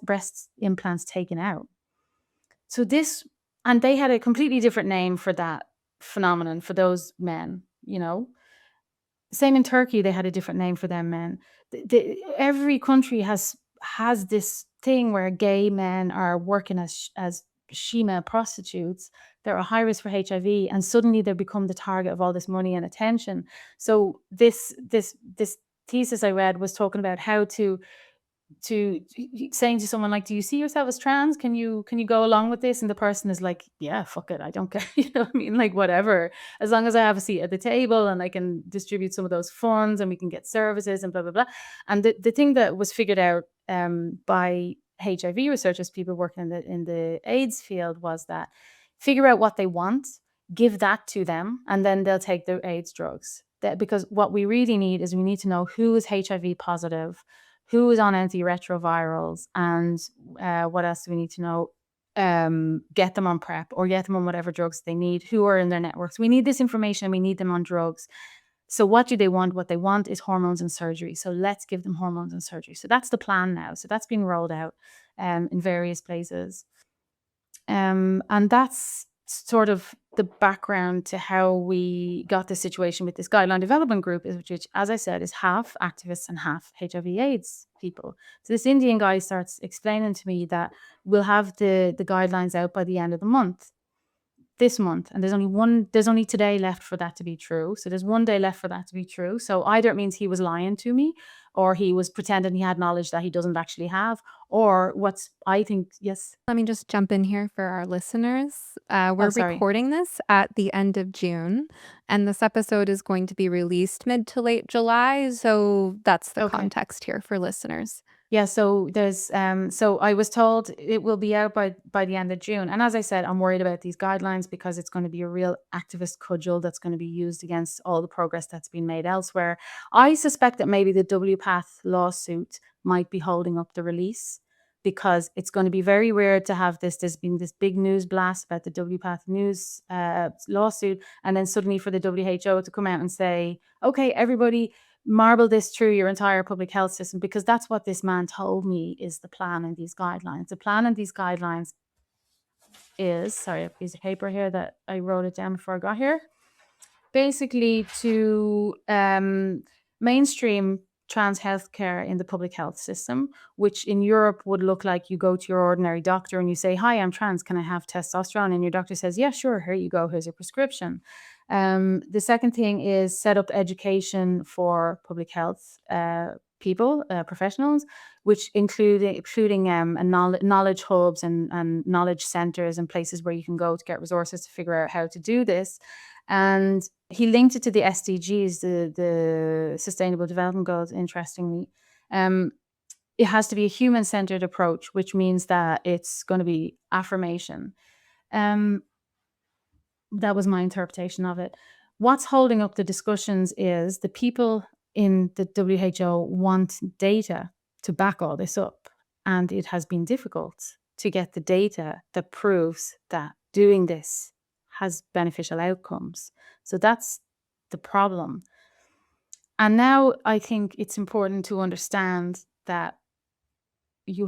breast implants taken out. So and they had a completely different name for that phenomenon for those men, Same in Turkey, they had a different name for them men. Every country has this thing where gay men are working as she-male prostitutes. They're a high risk for HIV, and suddenly they become the target of all this money and attention. So this thesis I read was talking about how to saying to someone like, do you see yourself as trans? Can you go along with this? And the person is like, yeah, fuck it, I don't care. You know what I mean? Like, whatever, as long as I have a seat at the table and I can distribute some of those funds and we can get services and blah blah blah. And the thing that was figured out by HIV researchers, people working in the AIDS field, was that figure out what they want, give that to them, and then they'll take their AIDS drugs. Because what we really need is we need to know who is HIV positive, who is on antiretrovirals, and what else do we need to know? Get them on PrEP or get them on whatever drugs they need, who are in their networks. We need this information. We need them on drugs. So what do they want? What they want is hormones and surgery. So let's give them hormones and surgery. So that's the plan now. So that's being rolled out in various places. And that's sort of the background to how we got this situation with this guideline development group, which, as I said, is half activists and half HIV/AIDS people. So this Indian guy starts explaining to me that we'll have the guidelines out by the end of the month, this month, and there's only today left for that to be true. So there's one day left for that to be true. So either it means he was lying to me, or he was pretending he had knowledge that he doesn't actually have, or I think, yes. Let me just jump in here for our listeners. Oh, We're sorry. recording this at the end of June, and this episode is going to be released mid to late July. So that's the Okay. context here for listeners. Yeah, so there's so I was told it will be out by the end of June. And as I said, I'm worried about these guidelines because it's going to be a real activist cudgel that's going to be used against all the progress that's been made elsewhere. I suspect that maybe the WPATH lawsuit might be holding up the release, because it's going to be very weird to have this. There's been this big news blast about the WPATH news lawsuit, and then suddenly for the WHO to come out and say, okay, everybody, marble this through your entire public health system, because that's what this man told me is the plan in these guidelines. The plan in these guidelines is, sorry, I have a piece of paper here that I wrote it down before I got here, basically to mainstream trans healthcare in the public health system, which in Europe would look like you go to your ordinary doctor and you say, hi, I'm trans, can I have testosterone? And your doctor says, yeah, sure, here you go, here's your prescription. The second thing is set up education for public health people, professionals, which including knowledge hubs and knowledge centers and places where you can go to get resources to figure out how to do this. And he linked it to the SDGs, the Sustainable Development Goals, interestingly. It has to be a human-centered approach, which means that it's going to be affirmation. That was my interpretation of it. What's holding up the discussions is the people in the WHO want data to back all this up. And it has been difficult to get the data that proves that doing this has beneficial outcomes. So that's the problem. And now I think it's important to understand that he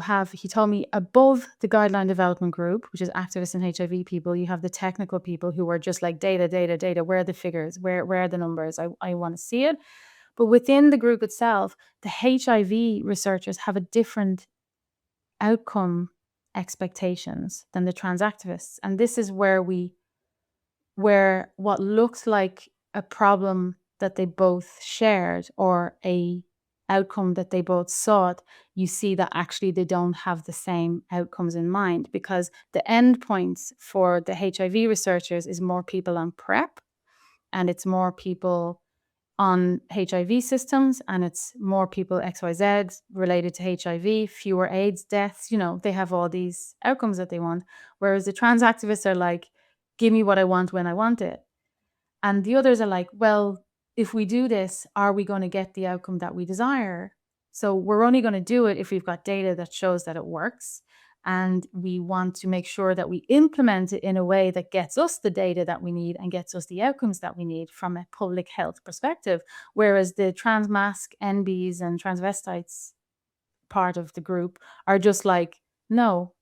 told me, above the guideline development group, which is activists and HIV people, you have the technical people who are just like data, where are the figures, where are the numbers, I want to see it. But within the group itself, the HIV researchers have a different outcome expectations than the trans activists. And this is where we where what looks like a problem that they both shared or a outcome that they both sought, you see that actually they don't have the same outcomes in mind, because the endpoints for the HIV researchers is more people on PrEP, and it's more people on HIV systems, and it's more people XYZ related to HIV, fewer AIDS deaths. They have all these outcomes that they want. Whereas the trans activists are like, give me what I want when I want it. And the others are like, well, if we do this, are we going to get the outcome that we desire? So we're only going to do it if we've got data that shows that it works. And we want to make sure that we implement it in a way that gets us the data that we need and gets us the outcomes that we need from a public health perspective. Whereas the trans mask, NBs, and transvestites part of the group are just like, no,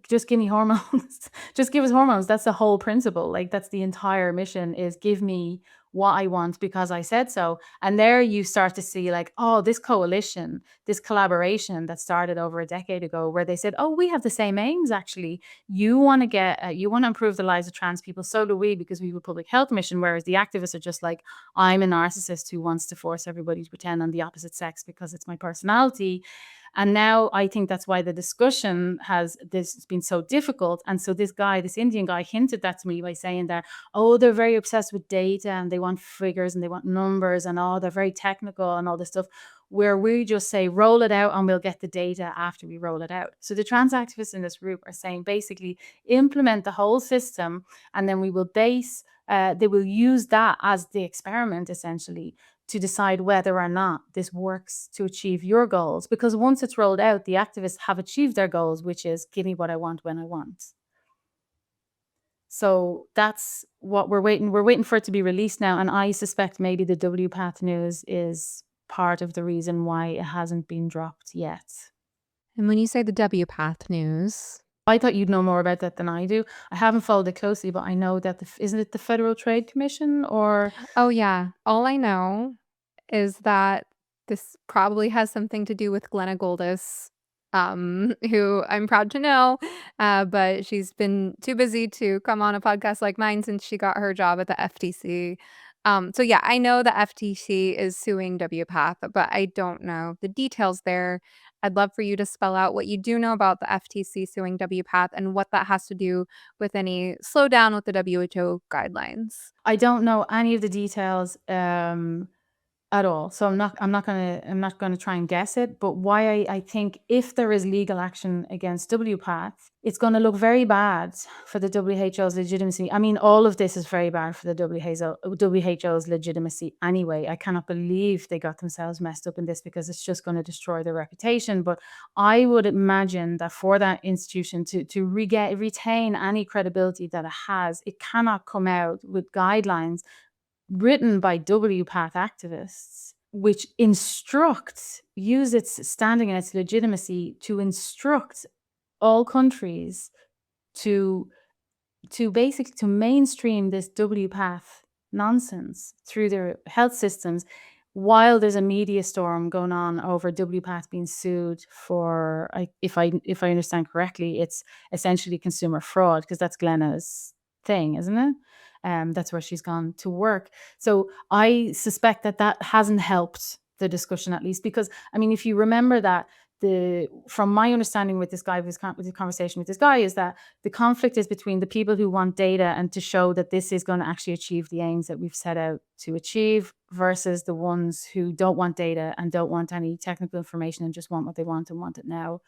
just give me hormones. Just give us hormones. That's the whole principle. Like, that's the entire mission, is give me what I want because I said so. And there you start to see like, oh, this coalition, this collaboration that started over a decade ago, where they said, oh, we have the same aims. Actually, you want to improve the lives of trans people. So do we, because we have a public health mission. Whereas the activists are just like, I'm a narcissist who wants to force everybody to pretend I'm the opposite sex because it's my personality. And now I think that's why the discussion has been so difficult. And so this Indian guy hinted that to me by saying that, oh, they're very obsessed with data and they want figures and they want numbers and they're very technical and all this stuff, where we just say, roll it out and we'll get the data after we roll it out. So the trans activists in this group are saying, basically, implement the whole system, and then we will they will use that as the experiment, essentially, to decide whether or not this works to achieve your goals. Because once it's rolled out, the activists have achieved their goals, which is give me what I want when I want. So that's what we're waiting. We're waiting for it to be released now. And I suspect maybe the WPATH news is part of the reason why it hasn't been dropped yet. And when you say the WPATH news, I thought you'd know more about that than I do. I haven't followed it closely, but I know that isn't it the Federal Trade Commission or? oh yeah, all I know is that this probably has something to do with Glenna Goldis, who I'm proud to know, but she's been too busy to come on a podcast like mine since she got her job at the FTC. So yeah, I know the FTC is suing WPATH, but I don't know the details there. I'd love for you to spell out what you do know about the FTC suing WPATH and what that has to do with any slowdown with the WHO guidelines. I don't know any of the details at all. So I'm not gonna try and guess it. But why I think if there is legal action against WPATH, it's gonna look very bad for the WHO's legitimacy. I mean, all of this is very bad for the WHO's legitimacy anyway. I cannot believe they got themselves messed up in this, because it's just going to destroy their reputation. But I would imagine that for that institution to retain any credibility that it has, it cannot come out with guidelines written by WPATH activists, which use its standing and its legitimacy to instruct all countries to basically to mainstream this WPATH nonsense through their health systems, while there's a media storm going on over WPATH being sued for, if I understand correctly, it's essentially consumer fraud, because that's Glenna's thing, isn't it? That's where she's gone to work. So I suspect that hasn't helped the discussion, at least, because I mean, if you remember that from my understanding with this guy, with the conversation with this guy, is that the conflict is between the people who want data and to show that this is going to actually achieve the aims that we've set out to achieve, versus the ones who don't want data and don't want any technical information and just want what they want and want it now.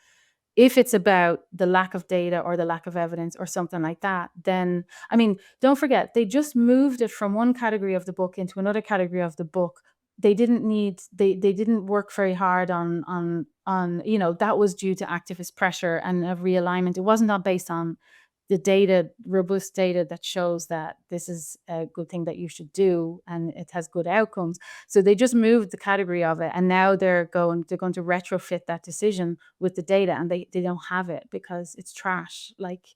If it's about the lack of data or the lack of evidence or something like that, then, I mean, don't forget, they just moved it from one category of the book into another category of the book. They didn't work very hard on that was due to activist pressure and a realignment. It wasn't all based on the data, robust data that shows that this is a good thing that you should do and it has good outcomes. So they just moved the category of it, and now they're going to retrofit that decision with the data, and they don't have it because it's trash, like,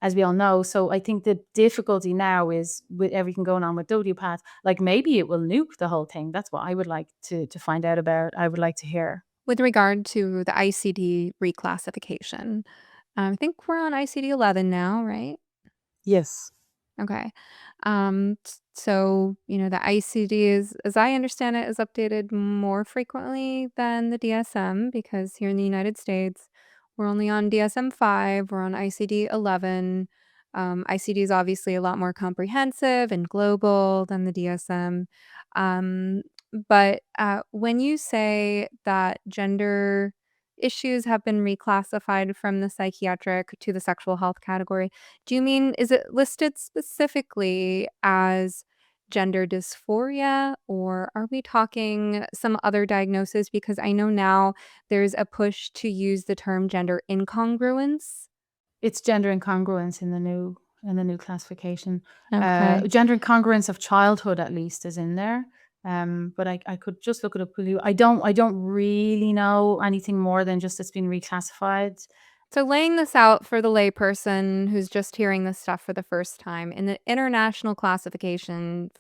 as we all know. So I think the difficulty now is with everything going on with WPATH, like, maybe it will nuke the whole thing. That's what I would like to find out about. I would like to hear. With regard to the ICD reclassification, I think we're on ICD 11 now, right? Yes. Okay. So, the ICD is, as I understand it, is updated more frequently than the DSM because here in the United States, we're only on DSM-5, we're on ICD-11. ICD is obviously a lot more comprehensive and global than the DSM. Um, but when you say that gender issues have been reclassified from the psychiatric to the sexual health category, do you mean, is it listed specifically as gender dysphoria, or are we talking some other diagnosis? Because I know now there's a push to use the term gender incongruence. It's gender incongruence in the new classification. Okay. Gender incongruence of childhood at least is in there. But I could just look it up. Will you? I don't really know anything more than just it's been reclassified. So laying this out for the layperson who's just hearing this stuff for the first time, in the International Classification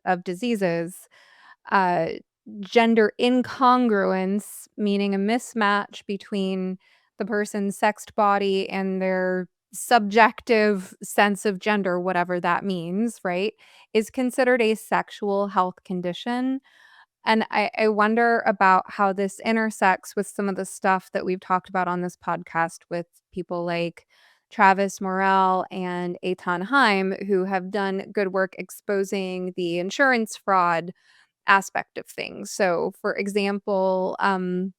of Diseases, uh, gender incongruence, meaning a mismatch between the person's sexed body and their subjective sense of gender, whatever that means, right, is considered a sexual health condition. And I wonder about how this intersects with some of the stuff that we've talked about on this podcast with people like Travis Morell and Eitan Heim, who have done good work exposing the insurance fraud aspect of things. So, for example, and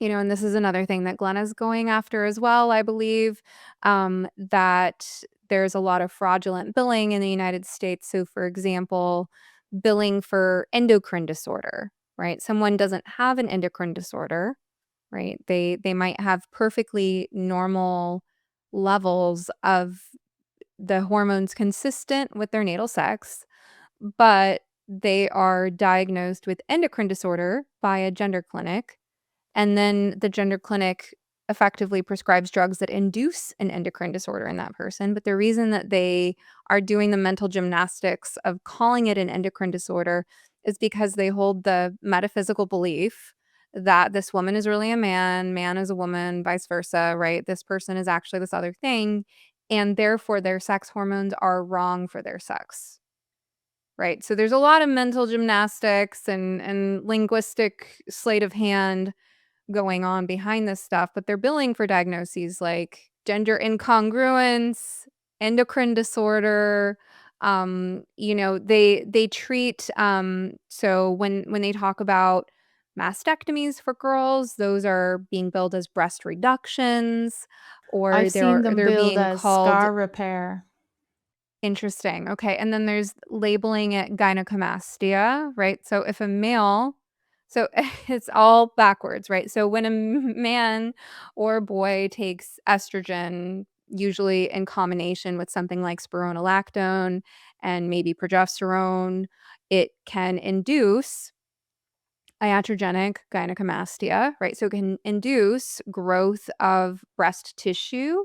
this is another thing that Glenna's going after as well, I believe, that there's a lot of fraudulent billing in the United States. So, for example, billing for endocrine disorder, right? Someone doesn't have an endocrine disorder, right? They might have perfectly normal levels of the hormones consistent with their natal sex, but they are diagnosed with endocrine disorder by a gender clinic, and then the gender clinic effectively prescribes drugs that induce an endocrine disorder in that person. But the reason that they are doing the mental gymnastics of calling it an endocrine disorder is because they hold the metaphysical belief that this woman is really a man is a woman, vice versa, right? This person is actually this other thing. And therefore, their sex hormones are wrong for their sex. Right. So there's a lot of mental gymnastics and linguistic sleight of hand going on behind this stuff, but they're billing for diagnoses like gender incongruence, endocrine disorder. They treat so when they talk about mastectomies for girls, those are being billed as breast reductions, or I've seen them they're billed being as called. scar repair. Interesting. Okay. And then there's labeling it gynecomastia, right? So if a male, so it's all backwards, right? So when a man or boy takes estrogen, usually in combination with something like spironolactone and maybe progesterone, it can induce iatrogenic gynecomastia, right? So it can induce growth of breast tissue,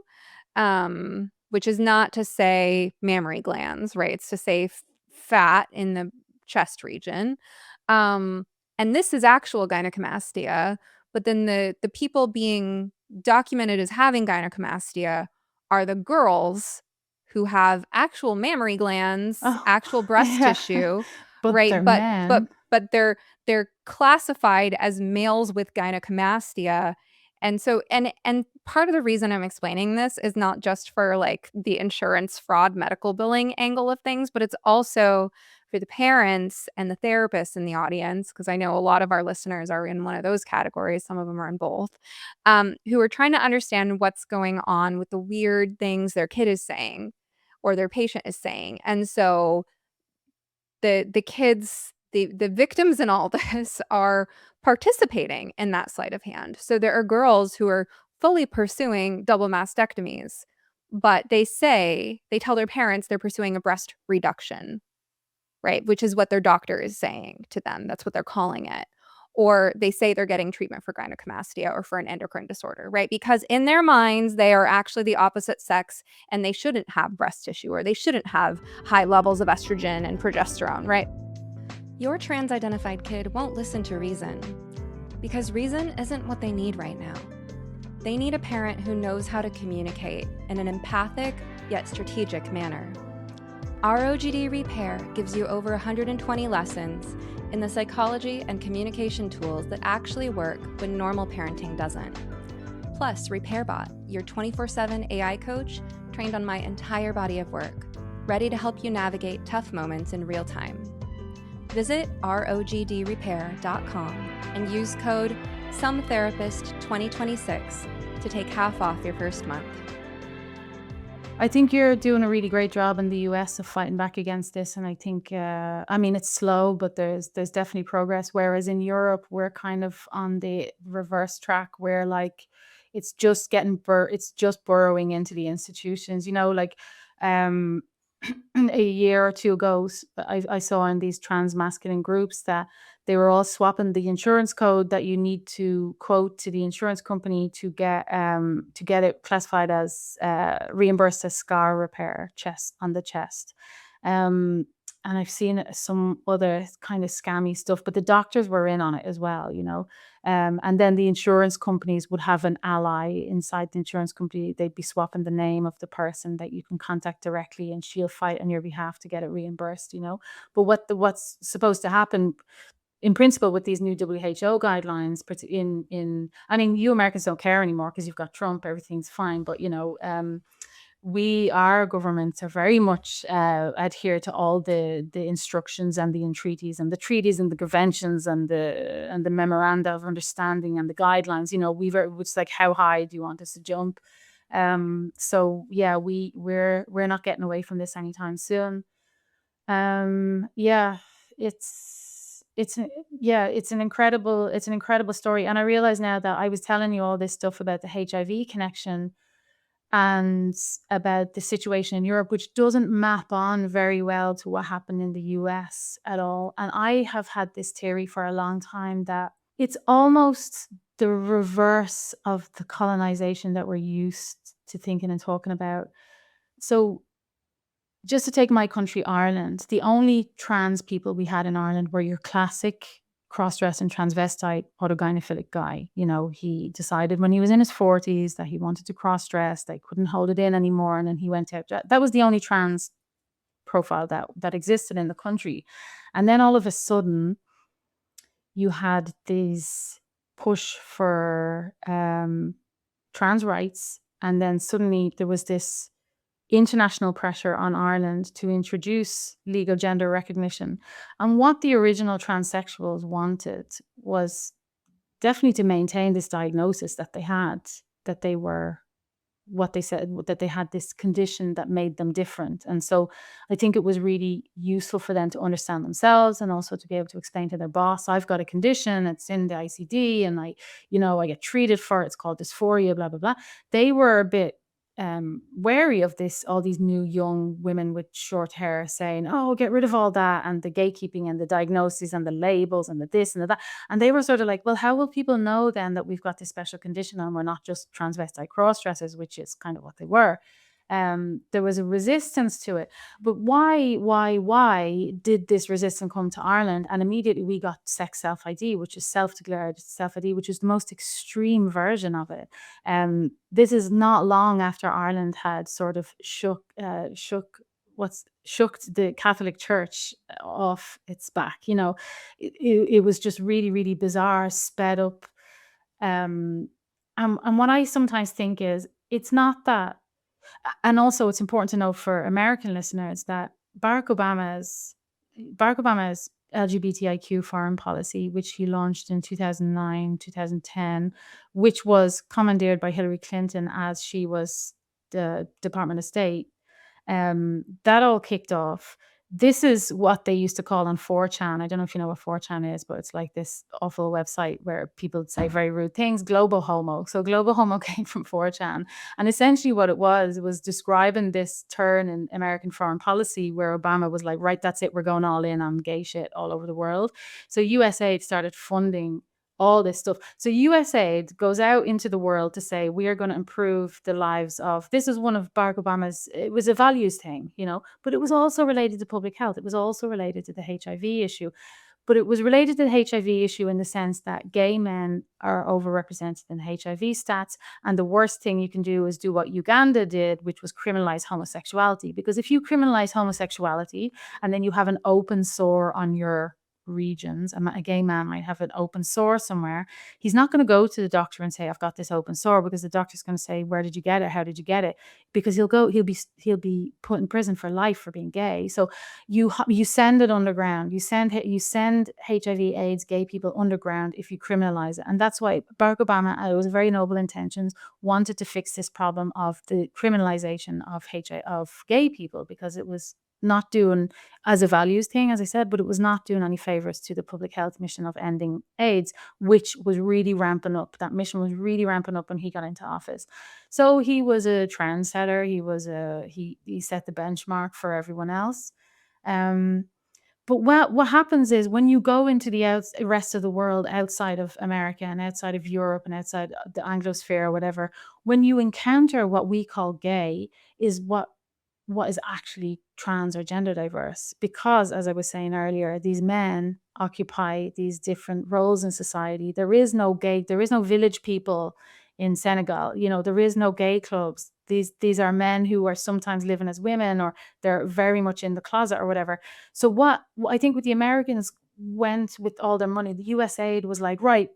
which is not to say mammary glands, right? It's to say fat in the chest region. Um, and this is actual gynecomastia, but then the people being documented as having gynecomastia are the girls who have actual mammary glands, Oh, actual breast yeah. tissue, But right? they're But men. but they're classified as males with gynecomastia. And so and part of the reason I'm explaining this is not just for like the insurance fraud medical billing angle of things, but it's also for the parents and the therapists in the audience, because I know a lot of our listeners are in one of those categories. Some of them are in both, who are trying to understand what's going on with the weird things their kid is saying or their patient is saying. And so the kids, the victims in all this are participating in that sleight of hand. So there are girls who are fully pursuing double mastectomies, but they tell their parents they're pursuing a breast reduction, right? Which is what their doctor is saying to them. That's what they're calling it. Or they say they're getting treatment for gynecomastia or for an endocrine disorder, right? Because in their minds, they are actually the opposite sex and they shouldn't have breast tissue or they shouldn't have high levels of estrogen and progesterone, right? Your trans identified kid won't listen to reason because reason isn't what they need right now. They need a parent who knows how to communicate in an empathic yet strategic manner. ROGD Repair gives you over 120 lessons in the psychology and communication tools that actually work when normal parenting doesn't. Plus, RepairBot, your 24/7 AI coach trained on my entire body of work, ready to help you navigate tough moments in real time. Visit rogdrepair.com and use code SOMETherapist2026 to take half off your first month. I think you're doing a really great job in the US of fighting back against this, and I think, I mean, it's slow, but there's definitely progress. Whereas in Europe, we're kind of on the reverse track, where like it's just it's just burrowing into the institutions. You know, like um, a year or two ago, I saw in these trans masculine groups that they were all swapping the insurance code that you need to quote to the insurance company to get it classified as reimbursed as scar repair chest on the chest. Um, and I've seen some other kind of scammy stuff, but the doctors were in on it as well, you know. And then the insurance companies would have an ally inside the insurance company. They'd be swapping the name of the person that you can contact directly, and she'll fight on your behalf to get it reimbursed, you know. But what's supposed to happen in principle with these new WHO guidelines, I mean, you Americans don't care anymore because you've got Trump, everything's fine. But you know, our governments are very much adhere to all the instructions and the entreaties and the treaties and the conventions and the memoranda of understanding and the guidelines. You know, it's like, how high do you want us to jump? So yeah, we're not getting away from this anytime soon. Yeah, it's an incredible story. And I realize now that I was telling you all this stuff about the HIV connection and about the situation in Europe, which doesn't map on very well to what happened in the US at all. And I have had this theory for a long time that it's almost the reverse of the colonization that we're used to thinking and talking about. So just to take my country, Ireland, the only trans people we had in Ireland were your classic cross-dressing transvestite autogynephilic guy. You know, he decided when he was in his 40s that he wanted to cross-dress, they couldn't hold it in anymore, and then he went out. That was the only trans profile that existed in the country. And then all of a sudden, you had this push for trans rights, and then suddenly there was this international pressure on Ireland to introduce legal gender recognition. And what the original transsexuals wanted was definitely to maintain this diagnosis that they had, that they were what they said, that they had this condition that made them different. And so I think it was really useful for them to understand themselves and also to be able to explain to their boss, I've got a condition, it's in the ICD, and I get treated for it, it's called dysphoria, blah, blah, blah. They were a bit wary of this, all these new young women with short hair saying, oh, get rid of all that, and the gatekeeping and the diagnoses and the labels and the this and the that. And they were sort of like, well, how will people know then that we've got this special condition and we're not just transvestite cross-dressers, which is kind of what they were. There was a resistance to it. But why did this resistance come to Ireland? And immediately we got sex self-ID, which is self-declared self-ID, which is the most extreme version of it. This is not long after Ireland had sort of shook the Catholic Church off its back. You know, it was just really, really bizarre, sped up. And what I sometimes think is, it's not that. And also, it's important to note for American listeners that Barack Obama's LGBTIQ foreign policy, which he launched in 2009, 2010, which was commandeered by Hillary Clinton as she was the Department of State, that all kicked off. This is what they used to call on 4chan. I don't know if you know what 4chan is, but it's like this awful website where people say very rude things. Global homo. So global homo came from 4chan. And essentially what it was describing this turn in American foreign policy where Obama was like, right, that's it. We're going all in on gay shit all over the world. So USAID started funding all this stuff. So USAID goes out into the world to say, we are going to improve the lives of, this is one of Barack Obama's, it was a values thing, you know, but it was also related to public health. It was also related to the HIV issue. But it was related to the HIV issue in the sense that gay men are overrepresented in HIV stats. And the worst thing you can do is do what Uganda did, which was criminalize homosexuality. Because if you criminalize homosexuality and then you have an open sore on your regions, a gay man might have an open sore somewhere, he's not going to go to the doctor and say, I've got this open sore, because the doctor's going to say, where did you get it? How did you get it? Because he'll be put in prison for life for being gay. So you send it underground. You send HIV, AIDS, gay people underground if you criminalize it. And that's why Barack Obama, it was very noble intentions, wanted to fix this problem of the criminalization of gay people, because it was not doing, as a values thing, as I said, but it was not doing any favors to the public health mission of ending AIDS, which was really ramping up. That mission was really ramping up when he got into office. So he was a trendsetter. He set the benchmark for everyone else. But what happens is, when you go into the rest of the world, outside of America and outside of Europe and outside the Anglosphere or whatever, when you encounter what we call gay, is what is actually trans or gender diverse. Because, as I was saying earlier, these men occupy these different roles in society. There is no village people in Senegal. There is no gay clubs. These are men who are sometimes living as women, or they're very much in the closet or whatever. So what I think with the Americans went with all their money, the USAID was like, right,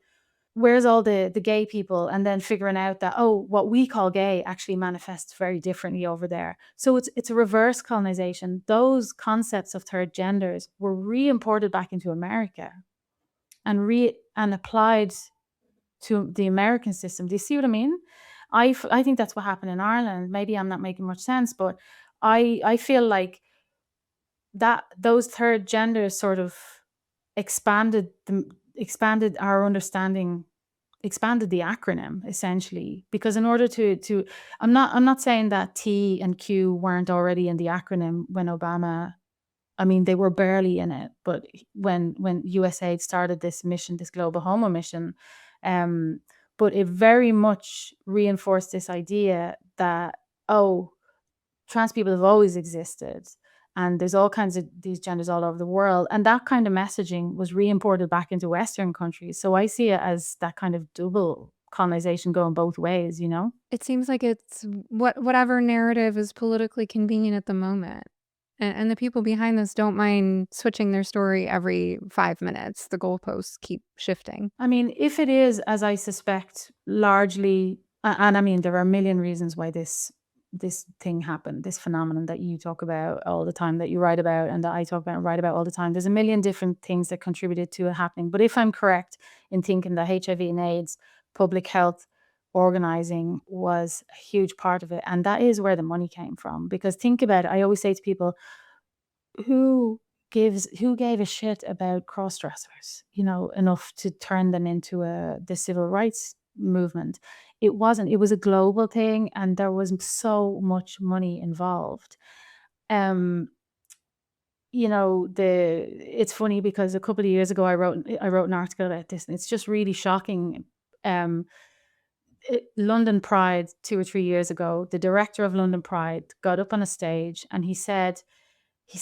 where's all the gay people? And then figuring out that, oh, what we call gay actually manifests very differently over there. So it's a reverse colonization. Those concepts of third genders were re-imported back into America and applied to the American system. Do you see what I mean? I think that's what happened in Ireland. Maybe I'm not making much sense, but I feel like that those third genders sort of expanded our understanding, expanded the acronym, essentially. Because in order to I'm not saying that T and Q weren't already in the acronym when Obama, I mean, they were barely in it, but when USAID started this mission, this global homo mission, um but it very much reinforced this idea that, oh, trans people have always existed, and there's all kinds of these genders all over the world. And that kind of messaging was re-imported back into Western countries. So I see it as that kind of double colonization going both ways. It seems like it's whatever narrative is politically convenient at the moment. And the people behind this don't mind switching their story every 5 minutes. The goalposts keep shifting. I mean, if it is, as I suspect, largely, and I mean, there are a million reasons why this thing happened, this phenomenon that you talk about all the time, that you write about, and that I talk about and write about all the time. There's a million different things that contributed to it happening. But if I'm correct in thinking that HIV and AIDS public health organizing was a huge part of it, and that is where the money came from. Because think about it, I always say to people, who gave a shit about cross-dressers, enough to turn them into the civil rights movement? It wasn't. It was a global thing, and there was so much money involved. Um, it's funny, because a couple of years ago I wrote an article about this, and it's just really shocking. London Pride 2 or 3 years ago, the director of London Pride got up on a stage and he said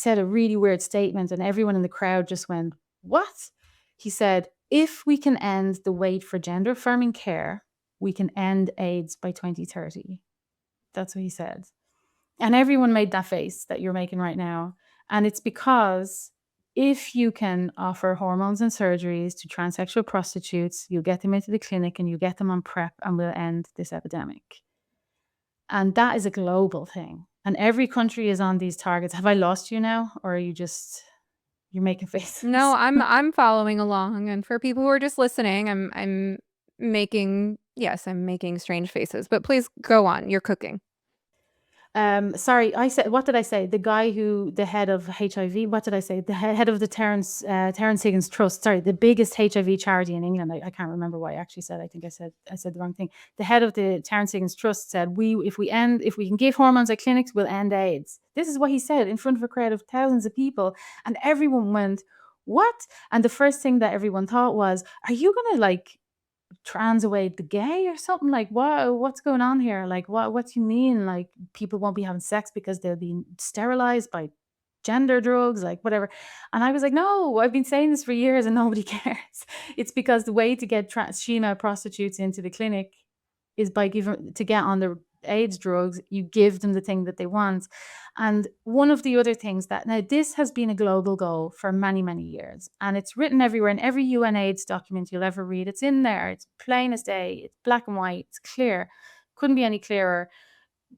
a really weird statement, and everyone in the crowd just went, "What?" He said, "If we can end the wait for gender affirming care, we can end AIDS by 2030. That's what he said. And everyone made that face that you're making right now. And it's because if you can offer hormones and surgeries to transsexual prostitutes, you'll get them into the clinic and you get them on PrEP, and we'll end this epidemic. And that is a global thing. And every country is on these targets. Have I lost you now? Or are you're making faces? No, I'm following along, and for people who are just listening, I'm making strange faces, but please go on. You're cooking. Sorry, what did I say? The head of HIV, what did I say? The head of the Terence Higgins Trust, sorry, the biggest HIV charity in England. I can't remember what I actually said. I think I said the wrong thing. The head of the Terence Higgins Trust said, if we can give hormones at clinics, we'll end AIDS. This is what he said in front of a crowd of thousands of people, and everyone went, what? And the first thing that everyone thought was, are you gonna trans away the gay or something? Like, what's going on here? Like, what do you mean? Like, people won't be having sex because they'll be sterilized by gender drugs, like whatever. And I was like, no, I've been saying this for years and nobody cares. It's because the way to get female prostitutes into the clinic is by giving to get on the AIDS drugs, you give them the thing that they want. And one of the other things that now this has been a global goal for many, many years, and it's written everywhere in every UN AIDS document you'll ever read. It's in there. It's plain as day. It's black and white. It's clear. Couldn't be any clearer.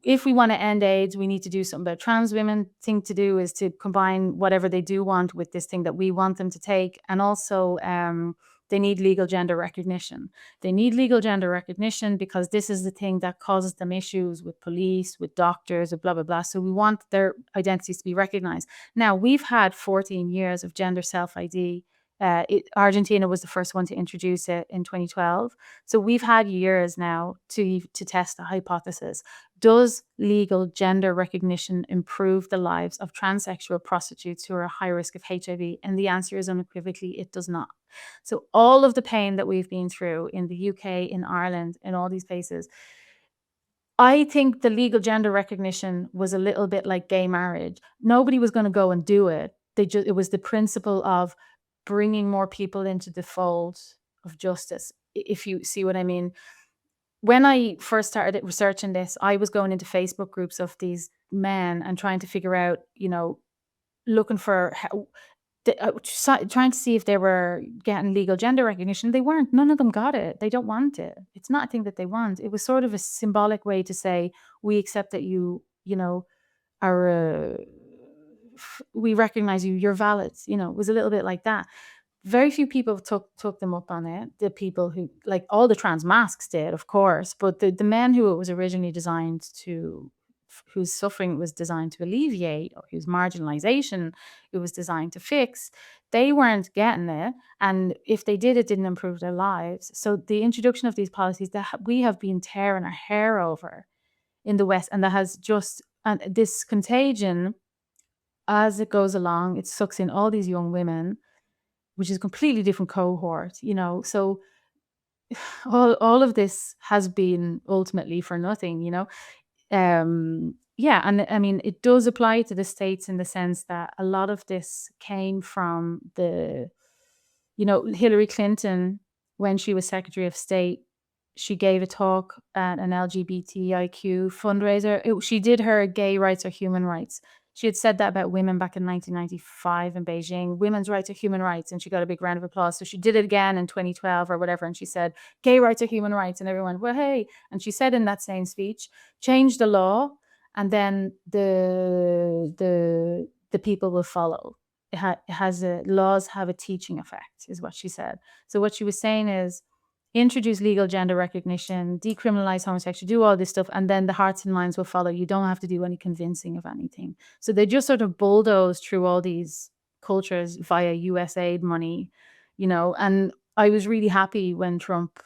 If we want to end AIDS, we need to do something about trans women. Thing to do is to combine whatever they do want with this thing that we want them to take. And also, they need legal gender recognition. They need legal gender recognition because this is the thing that causes them issues with police, with doctors, with blah, blah, blah. So we want their identities to be recognized. Now, we've had 14 years of gender self-ID. Argentina was the first one to introduce it in 2012. So we've had years now to test the hypothesis. Does legal gender recognition improve the lives of transsexual prostitutes who are at high risk of HIV? And the answer is unequivocally, it does not. So all of the pain that we've been through in the UK, in Ireland, in all these places, I think the legal gender recognition was a little bit like gay marriage. Nobody was going to go and do it. It was the principle of bringing more people into the fold of justice, if you see what I mean. When I first started researching this, I was going into Facebook groups of these men and trying to figure out, looking for how, trying to see if they were getting legal gender recognition. They weren't. None of them got it. They don't want it. It's not a thing that they want. It was sort of a symbolic way to say, we accept that are, we recognize you, you're valid. It was a little bit like that. Very few people took them up on it. The people who, like all the trans masks did, of course, but the men who it was originally designed to, whose suffering it was designed to alleviate, or whose marginalization it was designed to fix, they weren't getting it. And if they did, it didn't improve their lives. So the introduction of these policies that we have been tearing our hair over in the West, and that has just, and this contagion, as it goes along, it sucks in all these young women, which is a completely different cohort, So all of this has been ultimately for nothing, Yeah, and I mean, it does apply to the States in the sense that a lot of this came from Hillary Clinton, when she was Secretary of State, she gave a talk at an LGBTIQ fundraiser. She did her gay rights or human rights. She had said that about women back in 1995 in Beijing. Women's rights are human rights, and she got a big round of applause. So she did it again in 2012 or whatever, and she said, gay rights are human rights, and everyone, well, hey. And she said in that same speech, change the law, and then the people will follow. Laws have a teaching effect, is what she said. So what she was saying is, introduce legal gender recognition, decriminalize homosexuality, do all this stuff, and then the hearts and minds will follow. You don't have to do any convincing of anything. So they just sort of bulldoze through all these cultures via US aid money, and I was really happy when Trump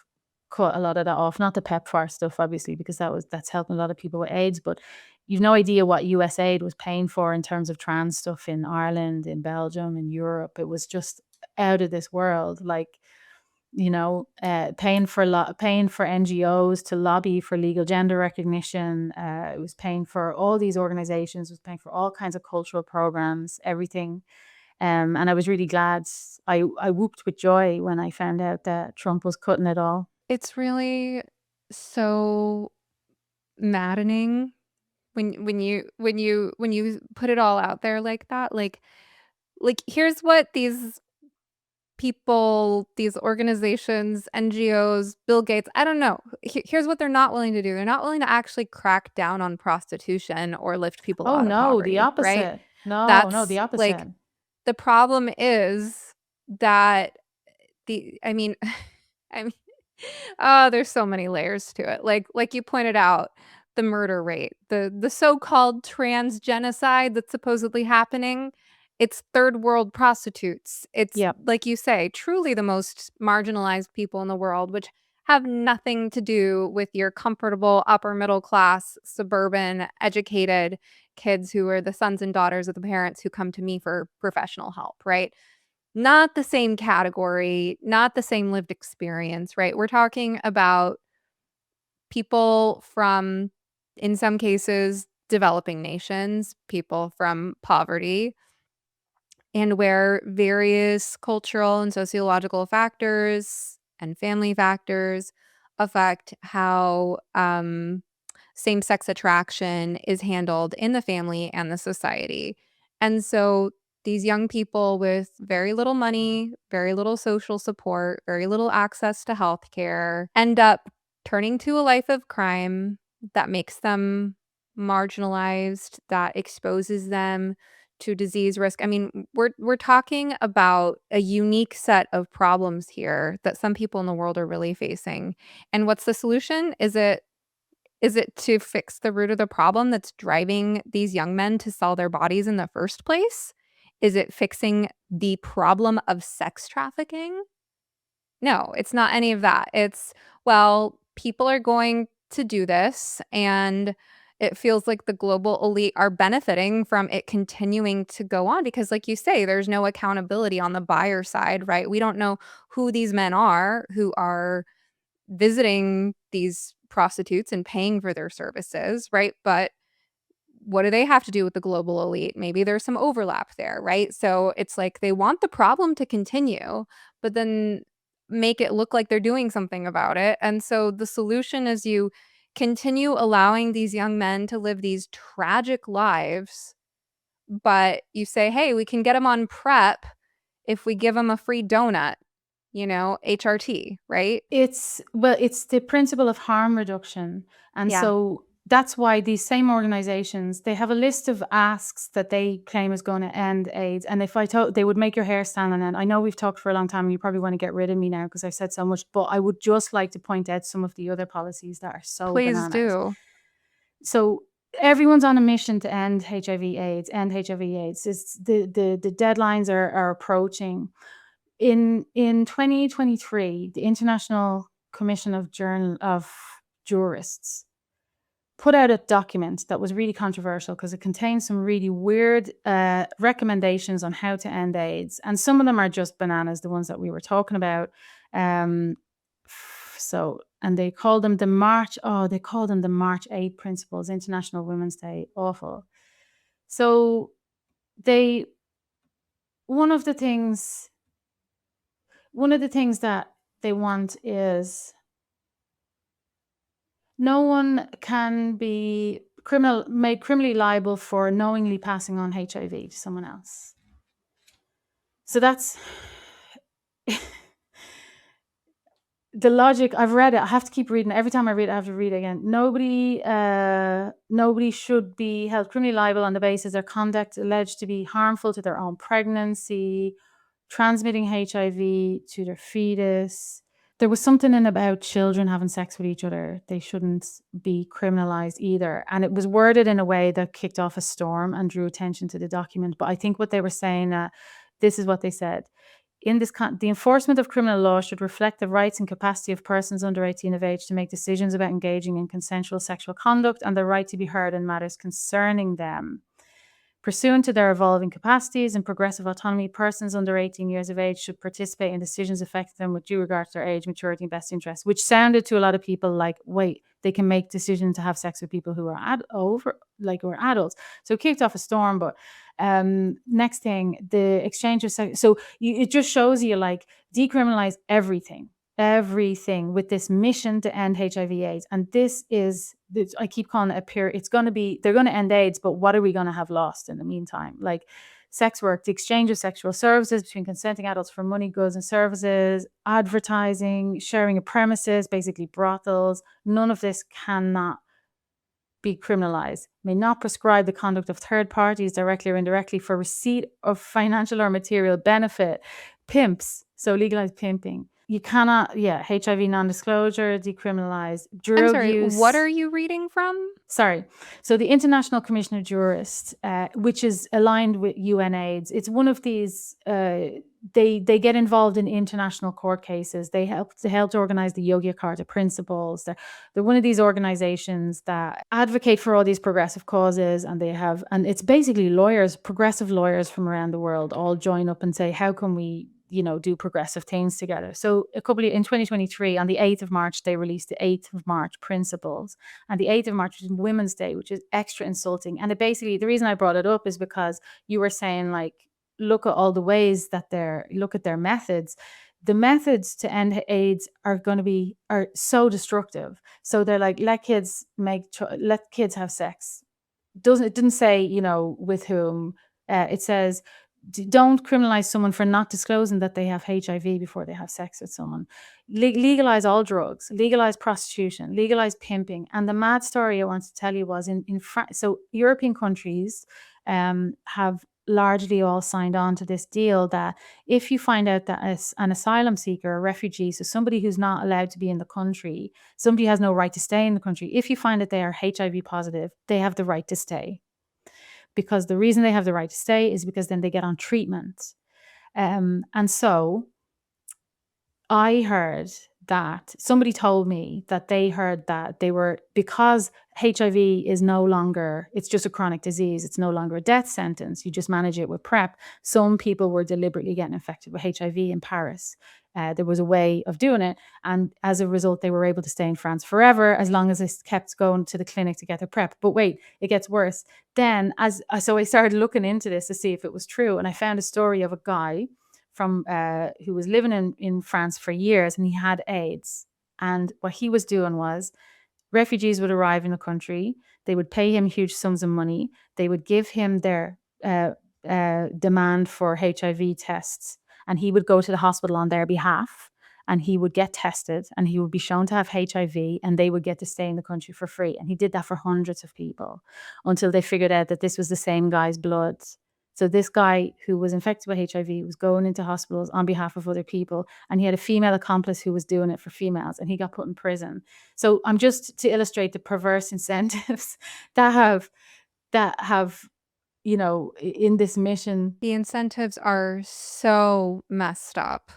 cut a lot of that off. Not the PEPFAR stuff, obviously, because that's helping a lot of people with AIDS, but you've no idea what US aid was paying for in terms of trans stuff in Ireland, in Belgium, in Europe. It was just out of this world. Like, paying for NGOs to lobby for legal gender recognition. It was paying for all these organizations, was paying for all kinds of cultural programs, everything. And I was really glad. I whooped with joy when I found out that Trump was cutting it all. It's really so maddening when you put it all out there like that. Like here's what these people, these organizations, NGOs, Bill Gates, I don't know. Here's what they're not willing to do. They're not willing to actually crack down on prostitution or lift people Oh out of no, the poverty, right? opposite. No, the That's like opposite. the problem is that I mean, I mean, oh, there's so many layers to it. Like you pointed out, the murder rate, the so-called trans genocide that's supposedly happening, it's third world prostitutes. It's Yep. like you say, truly the most marginalized people in the world, which have nothing to do with your comfortable upper middle class, suburban, educated kids who are the sons and daughters of the parents who come to me for professional help, right? Not the same category, not the same lived experience, right? We're talking about people from, in some cases, developing nations, people from poverty, and where various cultural and sociological factors and family factors affect how same-sex attraction is handled in the family and the society. And so these young people with very little money, very little social support, very little access to healthcare end up turning to a life of crime that makes them marginalized, that exposes them to disease risk. I mean, we're talking about a unique set of problems here that some people in the world are really facing. And what's the solution? Is it to fix the root of the problem that's driving these young men to sell their bodies in the first place? Is it fixing the problem of sex trafficking? No, it's not any of that. It's, well, people are going to do this, and it feels like the global elite are benefiting from it continuing to go on because, like you say, there's no accountability on the buyer side, right? We don't know who these men are who are visiting these prostitutes and paying for their services, right? But what do they have to do with the global elite? Maybe there's some overlap there, right? So it's like they want the problem to continue, but then make it look like they're doing something about it. And so the solution is you continue allowing these young men to live these tragic lives, but you say, hey, we can get them on PrEP if we give them a free donut, HRT, right? It's the principle of harm reduction. And Yeah. so that's why these same organizations, they have a list of asks that they claim is going to end AIDS. And if I told, they would make your hair stand on end. I know we've talked for a long time and you probably want to get rid of me now because I've said so much, but I would just like to point out some of the other policies that are so Please bananas. do. So everyone's on a mission to end HIV/AIDS, end HIV/AIDS. It's the deadlines are approaching. In 2023, the International Commission of Jurists put out a document that was really controversial because it contains some really weird recommendations on how to end AIDS, and some of them are just bananas, the ones that we were talking about. And they called them the March. Oh, they called them the March 8 Principles, International Women's Day. Awful. So they one of the things that they want is no one can be made criminally liable for knowingly passing on HIV to someone else. So that's the logic. I've read it. I have to keep reading. Every time I read it, I have to read it again. Nobody should be held criminally liable on the basis of conduct alleged to be harmful to their own pregnancy, transmitting HIV to their fetus. There was something in about children having sex with each other. They shouldn't be criminalized either. And it was worded in a way that kicked off a storm and drew attention to the document. But I think what they were saying, this is what they said. In this, the enforcement of criminal law should reflect the rights and capacity of persons under 18 of age to make decisions about engaging in consensual sexual conduct and the right to be heard in matters concerning them. Pursuant to their evolving capacities and progressive autonomy, persons under 18 years of age should participate in decisions affecting them with due regard to their age, maturity, and best interest, which sounded to a lot of people like, wait, they can make decisions to have sex with people who are who are adults. So it kicked off a storm, but next thing, the exchange of sex. So it just shows you like decriminalize everything with this mission to end HIV/AIDS. And this, I keep calling it they're going to end AIDS, but what are we going to have lost in the meantime? Like sex work, the exchange of sexual services between consenting adults for money, goods, and services, advertising, sharing of premises, basically brothels. None of this cannot be criminalized. May not prescribe the conduct of third parties directly or indirectly for receipt of financial or material benefit. Pimps, so legalize pimping. You cannot, HIV non-disclosure, decriminalize drug I'm sorry, use. what are you reading from? Sorry. So the International Commission of Jurists, which is aligned with UN/AIDS, it's one of these. They get involved in international court cases. They helped organize the Yogyakarta Principles. They're one of these organizations that advocate for all these progressive causes, and it's basically progressive lawyers from around the world all join up and say, how can we do progressive things together? So in 2023, on the 8th of March, they released the 8th of March Principles. And the 8th of March is Women's Day, which is extra insulting. And the reason I brought it up is because you were saying like, look at all the ways that look at their methods, the methods to end AIDS are so destructive. So they're like, let kids have sex. It didn't say, with whom. It says, don't criminalize someone for not disclosing that they have HIV before they have sex with someone. Legalize all drugs, legalize prostitution, legalize pimping. And the mad story I want to tell you was in France. So European countries have largely all signed on to this deal that if you find out that an asylum seeker, a refugee, so somebody who's not allowed to be in the country, somebody has no right to stay in the country, if you find that they are HIV positive, they have the right to stay. Because the reason they have the right to stay is because then they get on treatment. And so I heard that somebody told me that they heard that because HIV is no longer, it's just a chronic disease. It's no longer a death sentence. You just manage it with PrEP. Some people were deliberately getting infected with HIV in Paris. There was a way of doing it. And as a result, they were able to stay in France forever as long as they kept going to the clinic to get their PrEP. But wait, it gets worse. Then so I started looking into this to see if it was true. And I found a story of a guy from who was living in France for years, and he had AIDS. And what he was doing was refugees would arrive in the country, they would pay him huge sums of money, they would give him their demand for HIV tests, and he would go to the hospital on their behalf, and he would get tested, and he would be shown to have HIV, and they would get to stay in the country for free. And he did that for hundreds of people until they figured out that this was the same guy's blood. So this guy who was infected with HIV was going into hospitals on behalf of other people, and he had a female accomplice who was doing it for females, and he got put in prison. So I'm just to illustrate the perverse incentives that have in this mission. The incentives are so messed up.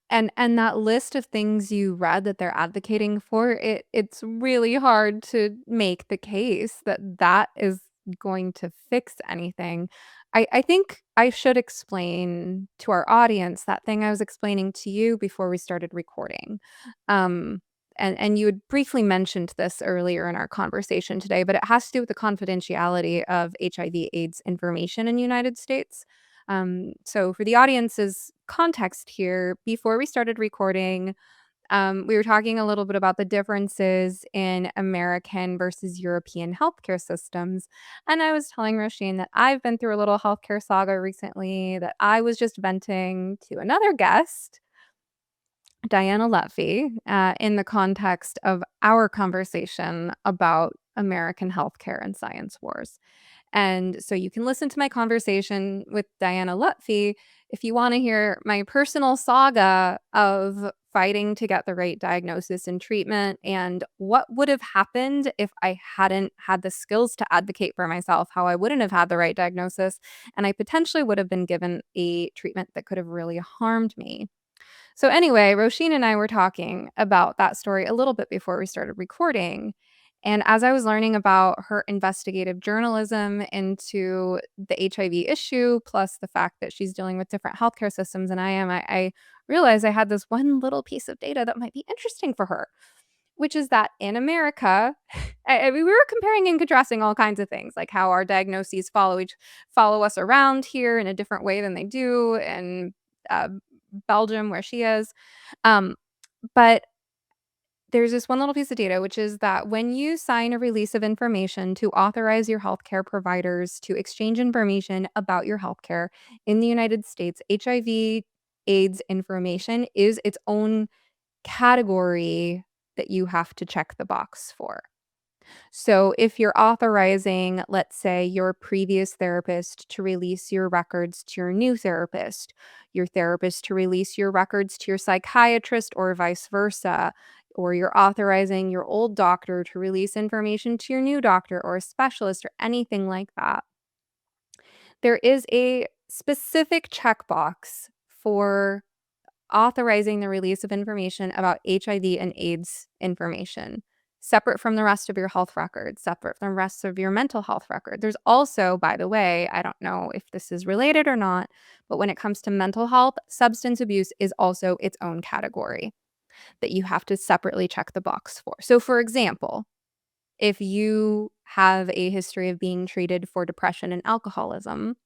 And that list of things you read that they're advocating for, it's really hard to make the case that that is going to fix anything. I think I should explain to our audience that thing I was explaining to you before we started recording. And you had briefly mentioned this earlier in our conversation today, but it has to do with the confidentiality of HIV/AIDS information in the United States. So for the audience's context here, before we started recording, we were talking a little bit about the differences in American versus European healthcare systems. And I was telling Róisín that I've been through a little healthcare saga recently that I was just venting to another guest, Diana Lutfi, in the context of our conversation about American healthcare and science wars. And so you can listen to my conversation with Diana Lutfi if you want to hear my personal saga of fighting to get the right diagnosis and treatment and what would have happened if I hadn't had the skills to advocate for myself, how I wouldn't have had the right diagnosis, and I potentially would have been given a treatment that could have really harmed me. So anyway, Róisín and I were talking about that story a little bit before we started recording. And as I was learning about her investigative journalism into the HIV issue, plus the fact that she's dealing with different healthcare systems than I am, I realized I had this one little piece of data that might be interesting for her, which is that in America, we were comparing and contrasting all kinds of things, like how our diagnoses follow us around here in a different way than they do in uh, Belgium, where she is. But there's this one little piece of data, which is that when you sign a release of information to authorize your healthcare providers to exchange information about your healthcare in the United States, HIV/AIDS information is its own category that you have to check the box for. So if you're authorizing, let's say, your previous therapist to release your records to your new therapist, your therapist to release your records to your psychiatrist, or vice versa, or you're authorizing your old doctor to release information to your new doctor or a specialist or anything like that, there is a specific checkbox for authorizing the release of information about HIV and AIDS information, separate from the rest of your health records, separate from the rest of your mental health record. There's also, by the way, I don't know if this is related or not, but when it comes to mental health, substance abuse is also its own category that you have to separately check the box for. So, for example, if you have a history of being treated for depression and alcoholism,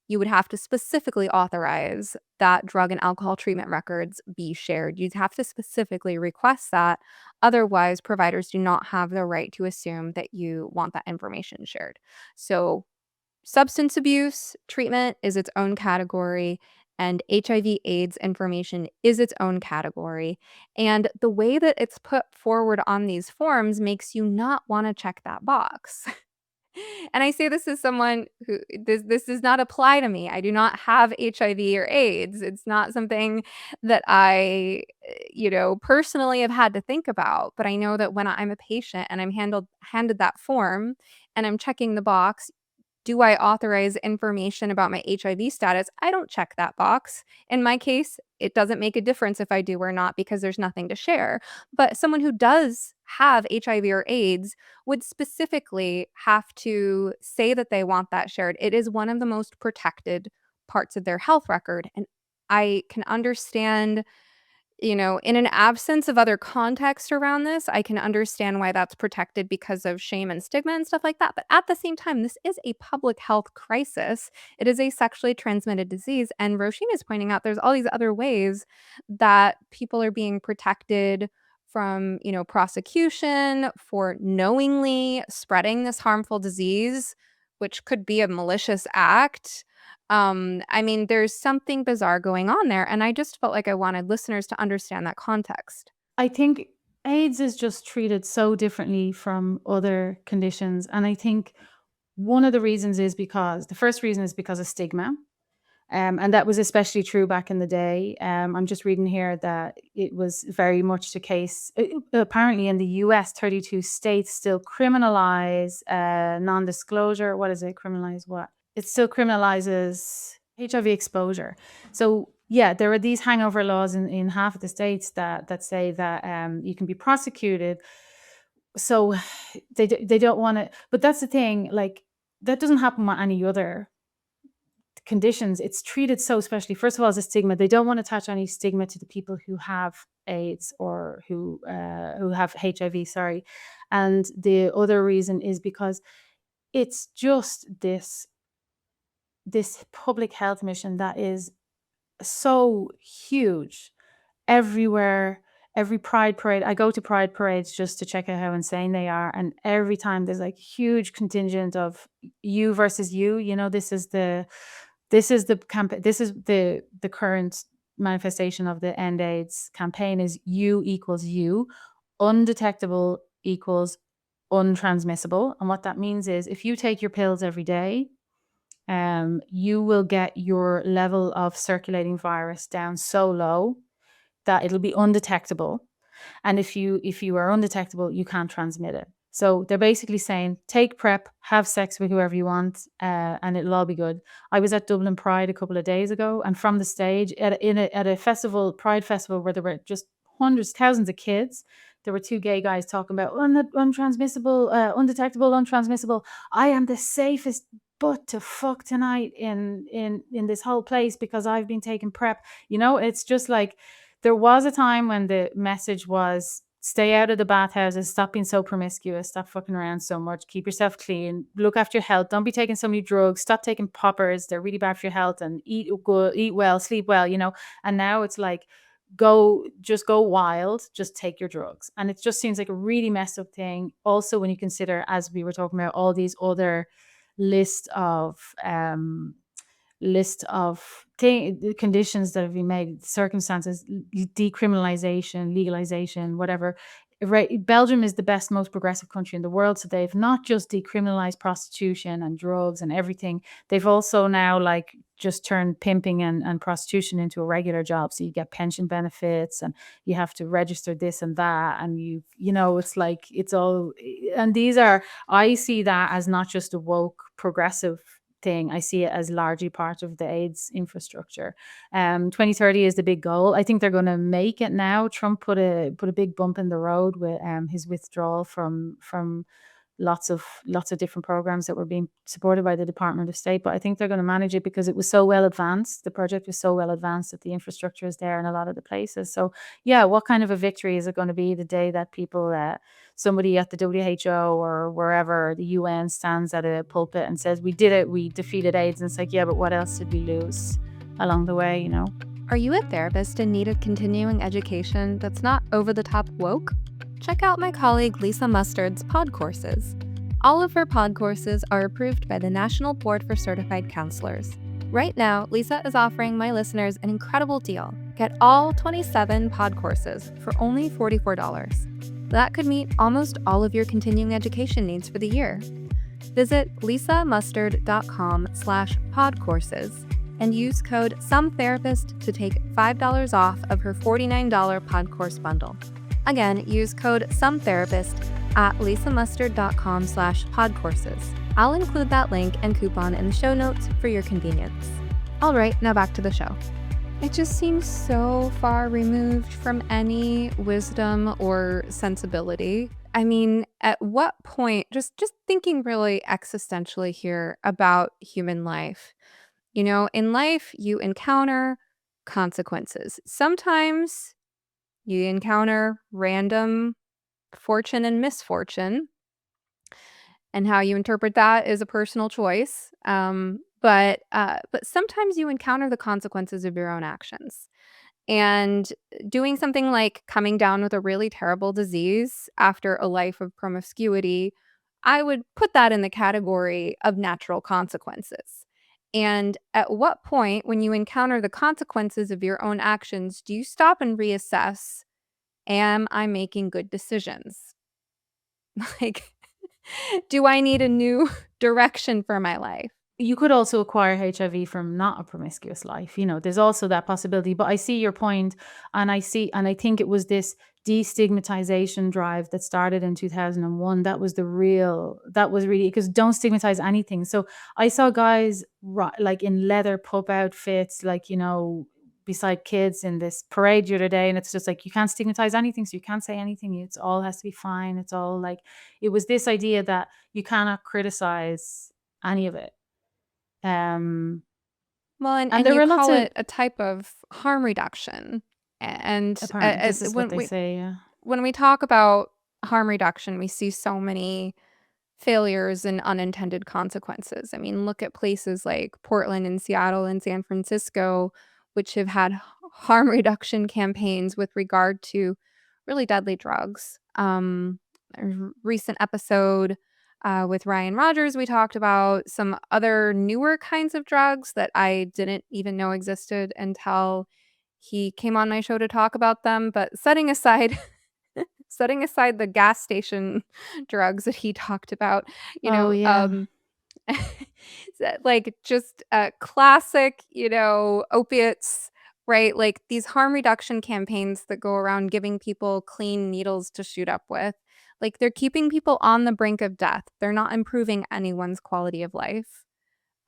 you would have to specifically authorize that drug and alcohol treatment records be shared. You'd have to specifically request that. Otherwise, providers do not have the right to assume that you want that information shared. So, substance abuse treatment is its own category, and HIV/AIDS information is its own category. And the way that it's put forward on these forms makes you not want to check that box. And I say this as someone who this does not apply to me. I do not have HIV or AIDS. It's not something that I, personally have had to think about. But I know that when I'm a patient and I'm handed that form and I'm checking the box, do I authorize information about my HIV status? I don't check that box. In my case, it doesn't make a difference if I do or not because there's nothing to share. But someone who does have HIV or AIDS would specifically have to say that they want that shared. It is one of the most protected parts of their health record. And I can understand, in an absence of other context around this, I can understand why that's protected because of shame and stigma and stuff like that. But at the same time, this is a public health crisis. It is a sexually transmitted disease. And Róisín is pointing out there's all these other ways that people are being protected from, prosecution for knowingly spreading this harmful disease, which could be a malicious act. I mean, there's something bizarre going on there, and I just felt like I wanted listeners to understand that context. I think AIDS is just treated so differently from other conditions. And I think one of the reasons is because the first reason is because of stigma. And that was especially true back in the day. I'm just reading here that it was very much the case. Apparently, in the US, 32 states still criminalize non disclosure. What is it? Criminalize what? It still criminalizes HIV exposure. So, yeah, there are these hangover laws in half of the states that say that you can be prosecuted. So they don't want to. But that's the thing. Like, that doesn't happen with any other conditions. It's treated so specially. First of all, as a stigma. They don't want to attach any stigma to the people who have AIDS or who have HIV. Sorry, and the other reason is because it's just this public health mission that is so huge everywhere. Every pride parade, I go to pride parades just to check out how insane they are, and every time there's like huge contingent of you versus you. This is the campaign. This is the current manifestation of the End AIDS campaign: is you equals you, undetectable equals untransmissible. And what that means is, if you take your pills every day, you will get your level of circulating virus down so low that it'll be undetectable. And if you are undetectable, you can't transmit it. So they're basically saying, take PrEP, have sex with whoever you want, and it'll all be good. I was at Dublin Pride a couple of days ago, and from the stage at a festival, Pride festival, where there were just hundreds, thousands of kids, there were two gay guys talking about untransmissible, undetectable, untransmissible. I am the safest butt to fuck tonight in this whole place because I've been taking PrEP. It's just like, there was a time when the message was, stay out of the bathhouses, stop being so promiscuous, stop fucking around so much, keep yourself clean, look after your health, don't be taking so many drugs, stop taking poppers, they're really bad for your health, and eat good, eat well, sleep well, And now it's like, go wild, just take your drugs. And it just seems like a really messed up thing. Also, when you consider, as we were talking about, all these other list of conditions that have been made, circumstances, decriminalization, legalization, whatever. Right, Belgium is the best, most progressive country in the world. So they've not just decriminalized prostitution and drugs and everything. They've also now just turned pimping and prostitution into a regular job. So you get pension benefits and you have to register this and that. And it's like, it's all, and I see that as not just a woke progressive thing. I see it as largely part of the AIDS infrastructure. 2030 is the big goal. I think they're going to make it now. Trump put a big bump in the road with his withdrawal from lots of different programs that were being supported by the Department of State. But I think they're going to manage it because it was so well advanced. The project was so well advanced that the infrastructure is there in a lot of the places. So yeah, what kind of a victory is it going to be the day that people, somebody at the WHO or wherever, the UN, stands at a pulpit and says, we did it, we defeated AIDS. And it's like, yeah, but what else did we lose along the way, you know? Are you a therapist in need of continuing education that's not over-the-top woke? Check out my colleague Lisa Mustard's pod courses. All of her pod courses are approved by the National Board for Certified Counselors. Right now, Lisa is offering my listeners an incredible deal. Get all 27 pod courses for only $44. That could meet almost all of your continuing education needs for the year. Visit lisamustard.com/podcourses and use code SOMETherapist to take $5 off of her $49 pod course bundle. Again, use code SOMETherapist at lisamustard.com/podcourses. I'll include that link and coupon in the show notes for your convenience. All right, now back to the show. It just seems so far removed from any wisdom or sensibility. I mean, at what point, just thinking really existentially here about human life, you know, in life, you encounter consequences. Sometimes you encounter random fortune and misfortune, and how you interpret that is a personal choice. But sometimes you encounter the consequences of your own actions. And doing something like coming down with a really terrible disease after a life of promiscuity, I would put that in the category of natural consequences. And at what point, when you encounter the consequences of your own actions, do you stop and reassess, am I making good decisions? Like, do I need a new direction for my life? You could also acquire HIV from not a promiscuous life. You know, there's also that possibility. But I see your point, and I think it was this destigmatization drive that started in 2001. That was really, because don't stigmatize anything. So I saw guys like in leather pup outfits, like, you know, beside kids in this parade the other day, and it's just like, you can't stigmatize anything, so you can't say anything. It's all has to be fine. It's all like, it was this idea that you cannot criticize any of it. Well, And and there you were lots call of, it a type of harm reduction. And apparently, this is what they say, yeah. when we talk about harm reduction, we see so many failures and unintended consequences. I mean, look at places like Portland and Seattle and San Francisco, which have had harm reduction campaigns with regard to really deadly drugs. A recent episode with Ryan Rogers, we talked about some other newer kinds of drugs that I didn't even know existed until he came on my show to talk about them. But setting aside the gas station drugs that he talked about, you Oh, know, yeah. like just classic, you know, opiates, right? Like these harm reduction campaigns that go around giving people clean needles to shoot up with. Like they're keeping people on the brink of death. They're not improving anyone's quality of life.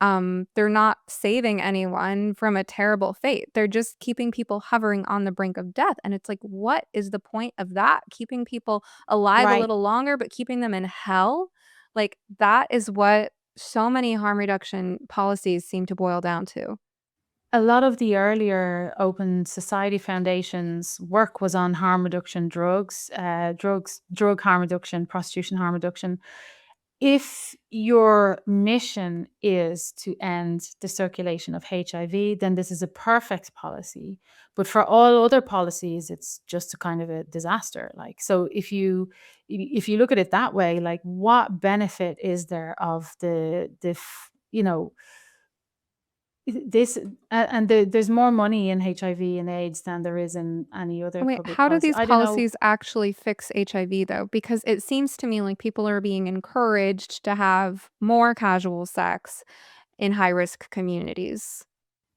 They're not saving anyone from a terrible fate. They're just keeping people hovering on the brink of death. And it's like, what is the point of that? Keeping people alive a Right. little longer, but keeping them in hell? Like, that is what so many harm reduction policies seem to boil down to. A lot of the earlier Open Society Foundation's work was on harm reduction drug harm reduction, prostitution harm reduction. If your mission is to end the circulation of HIV, then this is a perfect policy. But for all other policies, it's just a kind of a disaster. Like, so if you look at it that way, like, what benefit is there of you know, this there's more money in HIV and AIDS than there is in any other Wait, public how do policy. these I don't know. policies actually fix HIV though? Because it seems to me like people are being encouraged to have more casual sex in high risk communities.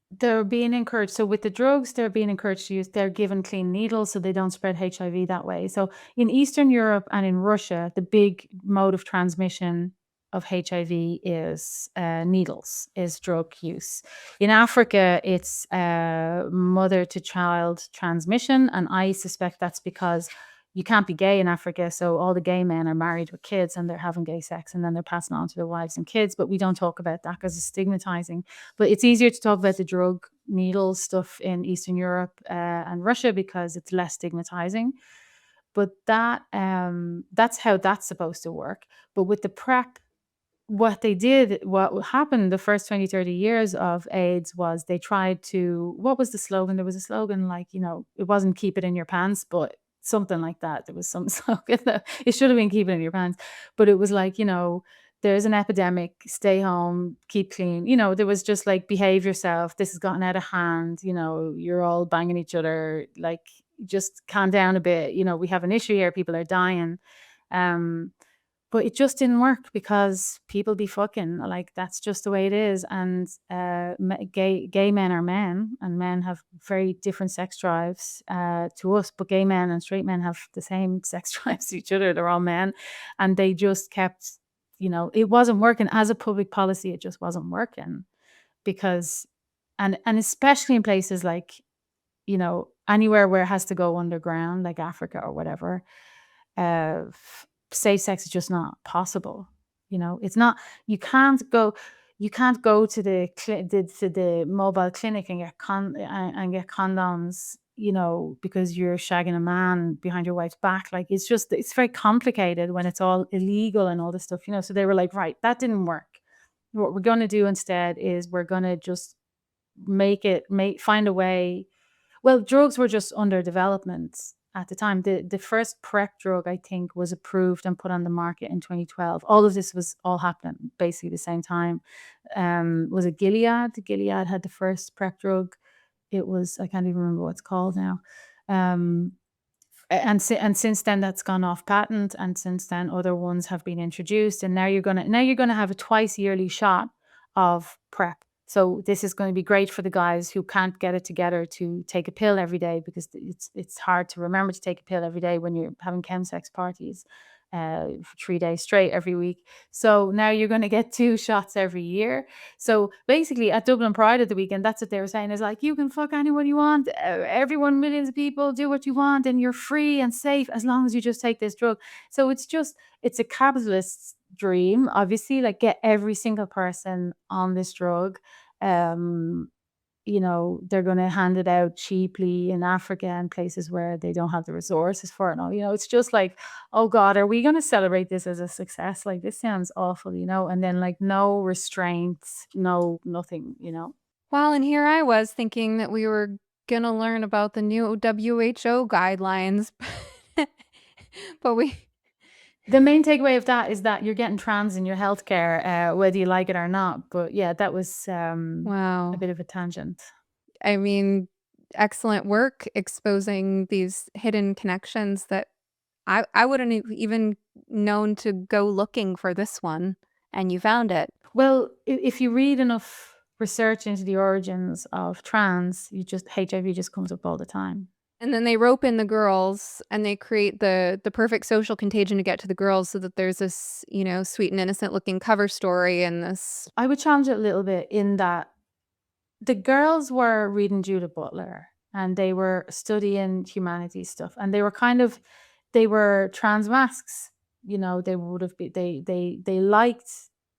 They're being encouraged. So with the drugs, they're being encouraged to use, they're given clean needles so they don't spread HIV that way. So in Eastern Europe and in Russia, the big mode of transmission of HIV is needles, is drug use. In Africa, it's mother to child transmission. And I suspect that's because you can't be gay in Africa, so all the gay men are married with kids and they're having gay sex and then they're passing on to their wives and kids. But we don't talk about that because it's stigmatizing. But it's easier to talk about the drug needle stuff in Eastern Europe and Russia because it's less stigmatizing. But that's how that's supposed to work. But with the PrEP, what happened the first 20, 30 years of AIDS was they tried to, what was the slogan? There was a slogan like, it wasn't keep it in your pants, but something like that. There was some slogan that it should have been keep it in your pants, but it was like, there's an epidemic, stay home, keep clean. There was just like, behave yourself. This has gotten out of hand. You're all banging each other. Like, just calm down a bit. We have an issue here. People are dying. Um, but it just didn't work because people be fucking, like, that's just the way it is. And gay men are men, and men have very different sex drives to us. But gay men and straight men have the same sex drives to each other. They're all men, and they just kept, it wasn't working as a public policy. It just wasn't working because, and especially in places like, anywhere where it has to go underground, like Africa or whatever. Safe sex is just not possible. It's not. You can't go. You can't go to the mobile clinic and get condoms. Because you're shagging a man behind your wife's back. Like, it's very complicated when it's all illegal and all this stuff. So they were like, right, that didn't work. What we're going to do instead is we're going to just find a way. Well, drugs were just under development at the time. The first PrEP drug, I think, was approved and put on the market in 2012. All of this was all happening basically the same time. Was it Gilead? Gilead had the first PrEP drug. It was, I can't even remember what it's called now. And since then that's gone off patent, and since then other ones have been introduced, and now you're gonna have a twice yearly shot of PrEP. So this is going to be great for the guys who can't get it together to take a pill every day, because it's hard to remember to take a pill every day when you're having chemsex parties for 3 days straight every week. So now you're going to get 2 shots every year. So basically at Dublin Pride at the weekend, that's what they were saying, is like, you can fuck anyone you want, everyone, millions of people, do what you want, and you're free and safe as long as you just take this drug. So it's a capitalist's dream, obviously, like, get every single person on this drug. They're going to hand it out cheaply in Africa and places where they don't have the resources for it. No, it's just like, oh God, are we going to celebrate this as a success? Like, this sounds awful, and then like no restraints, no nothing. Well, and here I was thinking that we were going to learn about the new WHO guidelines, but The main takeaway of that is that you're getting trans in your healthcare, whether you like it or not. But yeah, that was a wow. bit of a tangent. I mean, excellent work exposing these hidden connections that I wouldn't have even known to go looking for this one, and you found it. Well, if you read enough research into the origins of trans, HIV just comes up all the time. And then they rope in the girls, and they create the perfect social contagion to get to the girls, so that there's this, sweet and innocent looking cover story and this. I would challenge it a little bit in that the girls were reading Judith Butler and they were studying humanities stuff, and they were trans masks. They would have been, they liked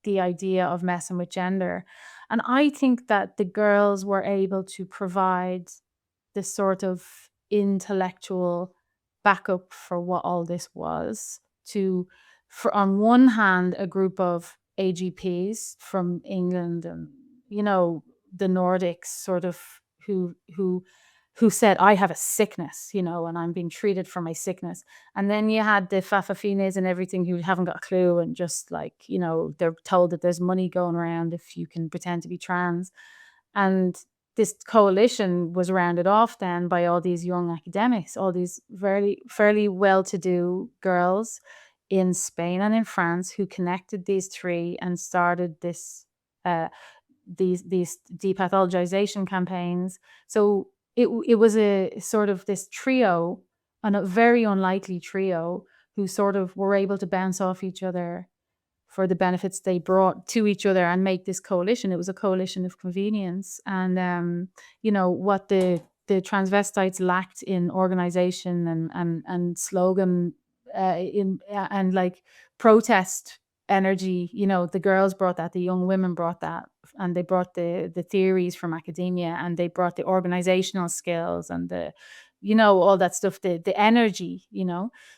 the idea of messing with gender. And I think that the girls were able to provide this sort of intellectual backup for what all this was, for on one hand a group of AGPs from England and the Nordics, sort of, who said, I have a sickness, and I'm being treated for my sickness. And then you had the Fafafines and everything, who haven't got a clue, and just like, they're told that there's money going around if you can pretend to be trans. And this coalition was rounded off then by all these young academics, all these fairly well-to-do girls in Spain and in France, who connected these three and started these depathologization campaigns. So it was a sort of this trio, and a very unlikely trio, who sort of were able to bounce off each other for the benefits they brought to each other and make this coalition. It was a coalition of convenience. And what the the transvestites lacked in organization and slogan and like protest energy. The girls brought that, the young women brought that, and they brought the theories from academia, and they brought the organizational skills and the all that stuff, the energy.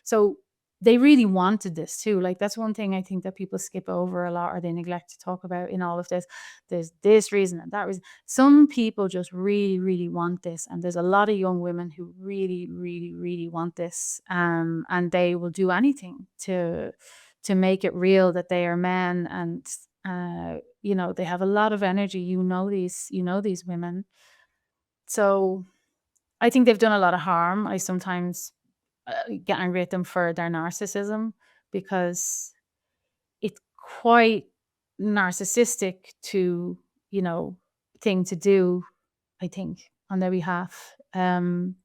So they really wanted this too. Like, that's one thing I think that people skip over a lot, or they neglect to talk about in all of this. There's this reason and that reason. Some people just really, really want this, and there's a lot of young women who really, really, really want this, and they will do anything to make it real that they are men, and they have a lot of energy. These women. So I think they've done a lot of harm. I sometimes get angry at them for their narcissism, because it's quite narcissistic to thing to do, I think, on their behalf. And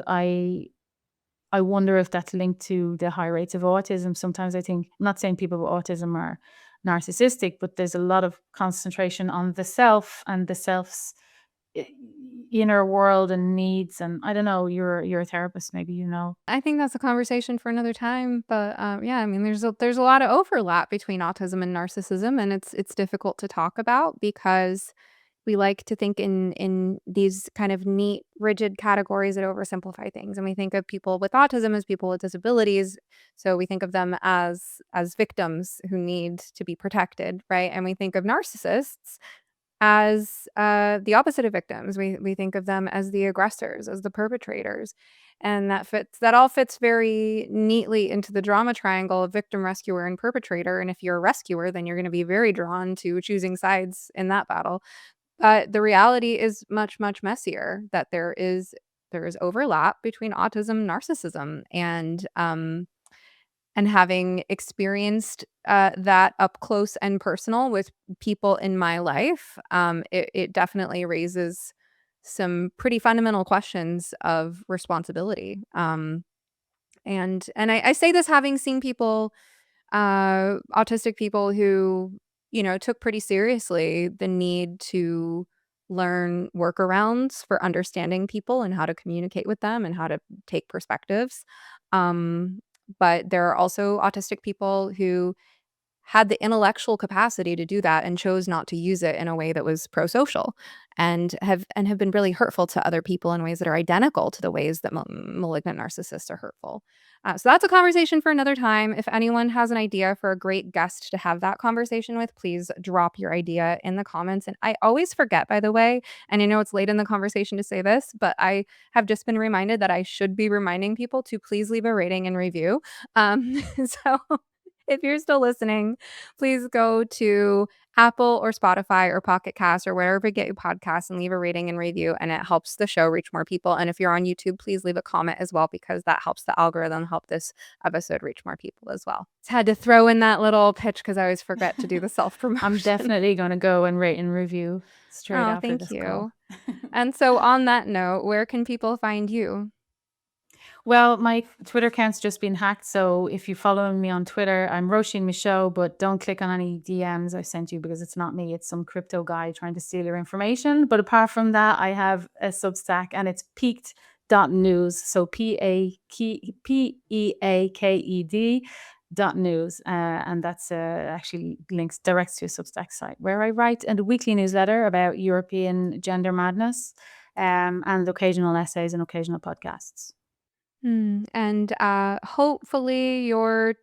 I wonder if that's linked to the high rates of autism. Sometimes I think, I'm not saying people with autism are narcissistic, but there's a lot of concentration on the self and the self's inner world and needs. And I don't know, you're a therapist, maybe I think that's a conversation for another time, but yeah, I mean, there's a lot of overlap between autism and narcissism, and it's difficult to talk about because we like to think in these kind of neat, rigid categories that oversimplify things, and we think of people with autism as people with disabilities, so we think of them as victims who need to be protected, right? And we think of narcissists as the opposite of victims. We think of them as the aggressors, as the perpetrators, and that all fits very neatly into the drama triangle of victim, rescuer, and perpetrator. And if you're a rescuer, then you're going to be very drawn to choosing sides in that battle. But the reality is much, much messier, that there is overlap between autism and narcissism. And having experienced that up close and personal with people in my life, it definitely raises some pretty fundamental questions of responsibility. And I say this having seen people, autistic people who, took pretty seriously the need to learn workarounds for understanding people and how to communicate with them and how to take perspectives. Um, but there are also autistic people who had the intellectual capacity to do that and chose not to use it in a way that was pro-social, and have been really hurtful to other people in ways that are identical to the ways that malignant narcissists are hurtful. So that's a conversation for another time. If anyone has an idea for a great guest to have that conversation with, please drop your idea in the comments. And I always forget, by the way, and I know it's late in the conversation to say this, but I have just been reminded that I should be reminding people to please leave a rating and review. So if you're still listening, please go to Apple or Spotify or Pocket Cast or wherever you get your podcasts and leave a rating and review, and it helps the show reach more people. And if you're on YouTube, please leave a comment as well, because that helps the algorithm help this episode reach more people as well. Just had to throw in that little pitch because I always forget to do the self-promotion. I'm definitely going to go and rate and review straight after thank this you. call. And so on that note, where can people find you? Well, my Twitter account's just been hacked, so if you're following me on Twitter, I'm Róisín Michaux, but don't click on any DMs I sent you, because it's not me. It's some crypto guy trying to steal your information. But apart from that, I have a Substack, and it's peaked.news, so peaked.news, and that's actually links directs to a Substack site where I write a weekly newsletter about European gender madness, and occasional essays and occasional podcasts. And hopefully your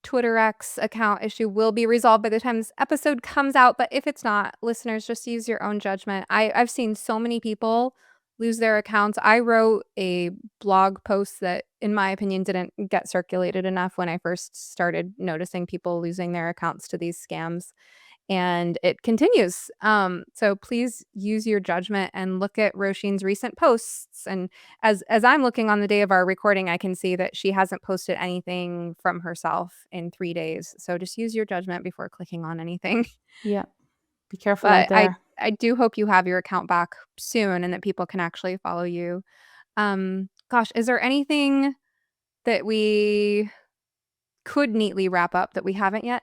Twitter X account issue will be resolved by the time this episode comes out. But if it's not, listeners, just use your own judgment. I've seen so many people lose their accounts. I wrote a blog post that, in my opinion, didn't get circulated enough when I first started noticing people losing their accounts to these scams. And it continues. So please use your judgment and look at Róisín's recent posts. And as I'm looking on the day of our recording, I can see that she hasn't posted anything from herself in 3 days. So just use your judgment before clicking on anything. Yeah. Be careful out But there. I do hope you have your account back soon and that people can actually follow you. Gosh, is there anything that we could neatly wrap up that we haven't yet?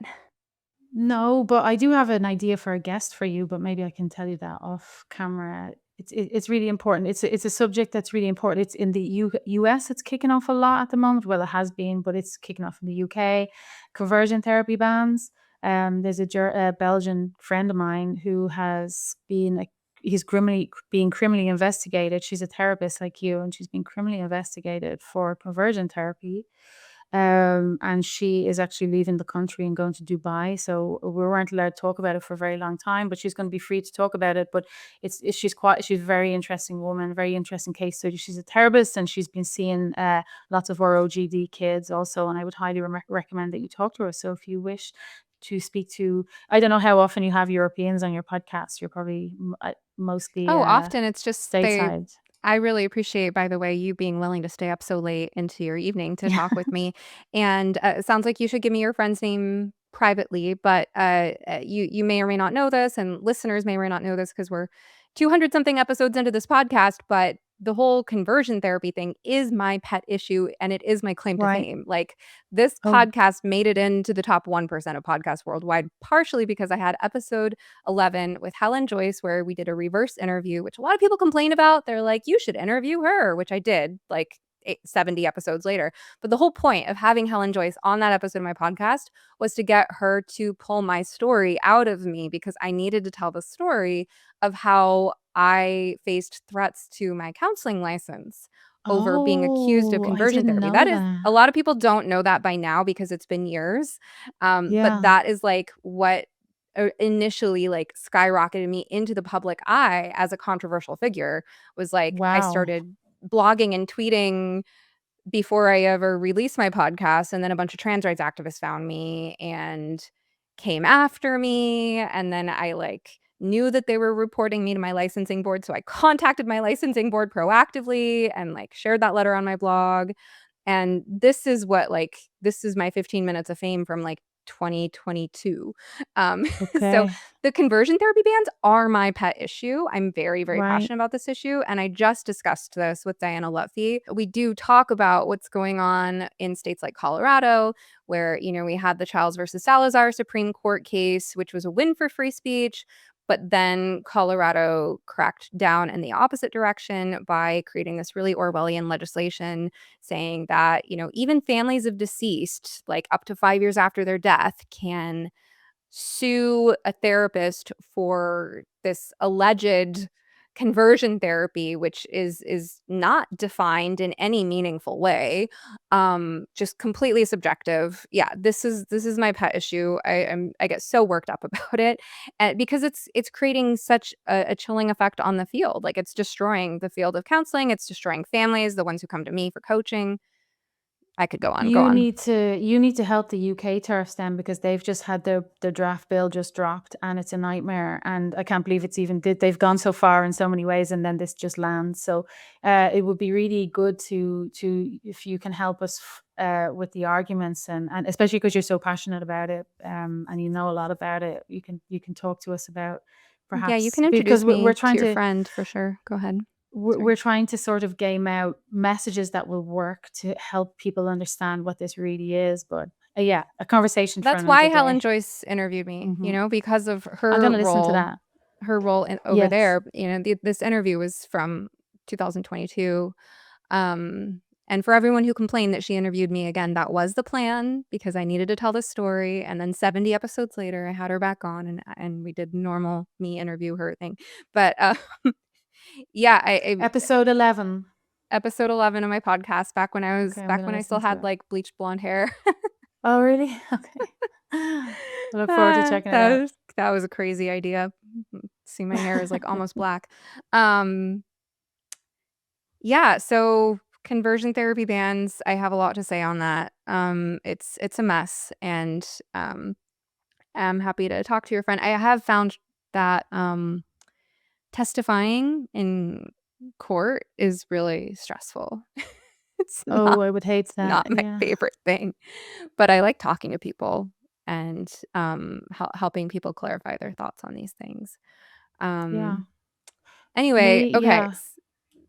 No, but I do have an idea for a guest for you, but maybe I can tell you that off camera. it's really important. It's a subject that's really important. It's in the US. It's kicking off a lot at the moment. Well, it has been, but it's kicking off in the UK. Conversion therapy bans. There's a Belgian friend of mine who has been he's being criminally investigated. She's a therapist like you, and she's been criminally investigated for conversion therapy. And she is actually leaving the country and going to Dubai. So we weren't allowed to talk about it for a very long time, but she's going to be free to talk about it. But she's a very interesting woman, very interesting case study. She's a therapist, and she's been seeing lots of ROGD kids also. And I would highly recommend that you talk to her. So if you wish to speak to, I don't know how often you have Europeans on your podcast. You're probably mostly Oh, often it's just stateside. I really appreciate, by the way, you being willing to stay up so late into your evening to talk with me. And it sounds like you should give me your friend's name privately, but you may or may not know this, and listeners may or may not know this because we're 200 something episodes into this podcast. But the whole conversion therapy thing is my pet issue, and it is my claim to Right. fame. Like, this Oh, podcast made it into the top 1% of podcasts worldwide, partially because I had episode 11 with Helen Joyce, where we did a reverse interview, which a lot of people complain about. They're like, you should interview her, which I did like 70 episodes later. But the whole point of having Helen Joyce on that episode of my podcast was to get her to pull my story out of me, because I needed to tell the story of how I faced threats to my counseling license over being accused of I conversion didn't therapy. know That is, that. a lot of people don't know that by now because it's been years. But Yeah. that is like what initially like skyrocketed me into the public eye as a controversial figure. Was like, I Wow. started blogging and tweeting before I ever released my podcast, and then a bunch of trans rights activists found me and came after me, and then I like knew that they were reporting me to my licensing board, so I contacted my licensing board proactively and like shared that letter on my blog. And this is my 15 minutes of fame from like 2022. Um, so Okay. the conversion therapy bans are my pet issue. I'm very, very Right. passionate about this issue. And I just discussed this with Diana Lutfi. We do talk about what's going on in states like Colorado, where, we had the Childs versus Salazar Supreme Court case, which was a win for free speech. But then Colorado cracked down in the opposite direction by creating this really Orwellian legislation saying that, even families of deceased, like up to 5 years after their death, can sue a therapist for this alleged conversion therapy, which is not defined in any meaningful way, just completely subjective. Yeah, this is my pet issue. I get so worked up about it, and because it's creating such a chilling effect on the field. Like, it's destroying the field of counseling, it's destroying families, the ones who come to me for coaching. I could go on, go on. You need to help the UK turfs then, because they've just had their draft bill just dropped, and it's a nightmare, and I can't believe they've gone so far in so many ways, and then this just lands. So it would be really good to if you can help us with the arguments, and especially because you're so passionate about it, and you know a lot about it, you can talk to us about Yeah, you perhaps, can because introduce we're me to trying your to friend for sure. Go ahead. we're Sorry. trying to sort of game out messages that will work to help people understand what this really is. But yeah, a conversation for That's why another Helen day. Joyce interviewed me, Hmm. because of I'm gonna listen to that. her role over Yes. there. This interview was from 2022. And for everyone who complained that she interviewed me again, that was the plan, because I needed to tell this story. And then 70 episodes later, I had her back on, and we did normal me interview her thing. But yeah, Episode 11. episode 11 of my podcast, Okay, I'm back gonna when I still listen to had it. like bleached blonde hair. Oh, really? Okay. I look forward to checking it out. That was a crazy idea. See, my hair is like almost black. Um, yeah, so conversion therapy bans, I have a lot to say on that. It's a mess, and I'm happy to talk to your friend. I have found that testifying in court is really stressful. It's Oh, I would hate that. not my Yeah. favorite thing, but I like talking to people and helping people clarify their thoughts on these things. Yeah. Um, anyway, okay.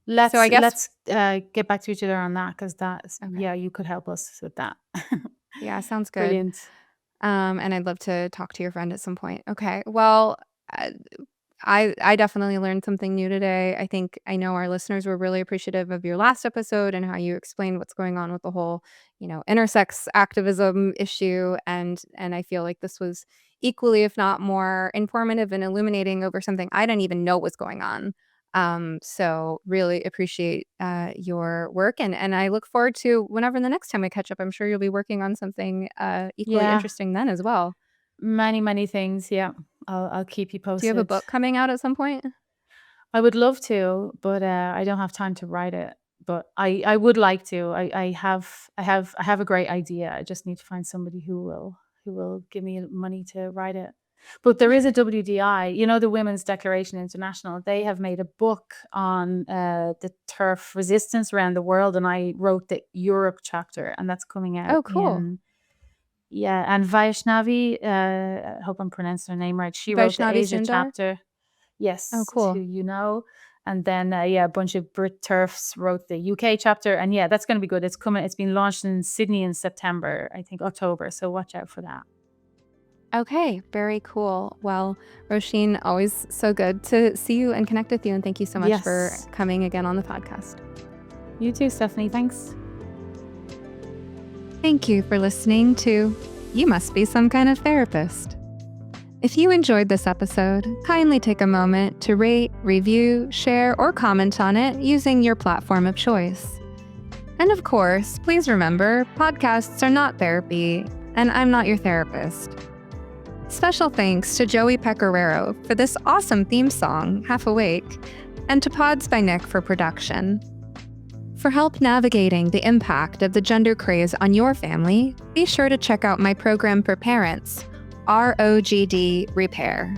Yeah. So I guess, Let's get back to each other on that, because that's, okay. yeah, you could help us with that. Yeah, sounds good. Brilliant. And I'd love to talk to your friend at some point. Okay. Well, uh, I definitely learned something new today. I know our listeners were really appreciative of your last episode and how you explained what's going on with the whole, intersex activism issue, and I feel like this was equally, if not more, informative and illuminating over something I didn't even know was going on. So really appreciate your work, and I look forward to whenever the next time we catch up. I'm sure you'll be working on something equally Yeah, interesting then as well. many, many things. Yeah, I'll keep you Do you have a posted. book coming out at some point? I would love to, but I don't have time to write it. But I would like to. I have a great idea. I just need to find somebody who will give me money to write it. But there is a WDI, the Women's Declaration International. They have made a book on the turf resistance around the world, and I wrote the Europe chapter, and that's coming out Oh, cool. in yeah. And Vaishnavi, I hope I'm pronouncing her name right. She wrote the Vaishnavi Asia Sundar? chapter. Oh, Yes, who cool. you know. And then, yeah, a bunch of Brit turfs wrote the UK chapter. And yeah, that's going to be good. It's coming. It's been launched in Sydney in September, I think October. So watch out for that. Okay, very cool. Well, Róisín, always so good to see you and connect with you, and thank you so much for Yes. coming again on the podcast. You too, Stephanie. Thanks. Thank you for listening to You Must Be Some Kind of Therapist. If you enjoyed this episode, kindly take a moment to rate, review, share, or comment on it using your platform of choice. And of course, please remember, podcasts are not therapy, and I'm not your therapist. Special thanks to Joey Pecoraro for this awesome theme song, Half Awake, and to Pods by Nick for production. For help navigating the impact of the gender craze on your family, be sure to check out my program for parents, ROGD Repair.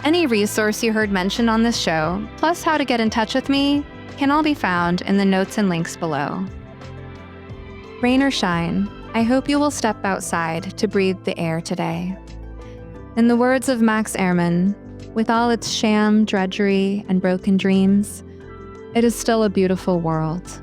Any resource you heard mentioned on this show, plus how to get in touch with me, can all be found in the notes and links below. Rain or shine, I hope you will step outside to breathe the air today. In the words of Max Ehrmann, with all its sham, drudgery, and broken dreams, it is still a beautiful world.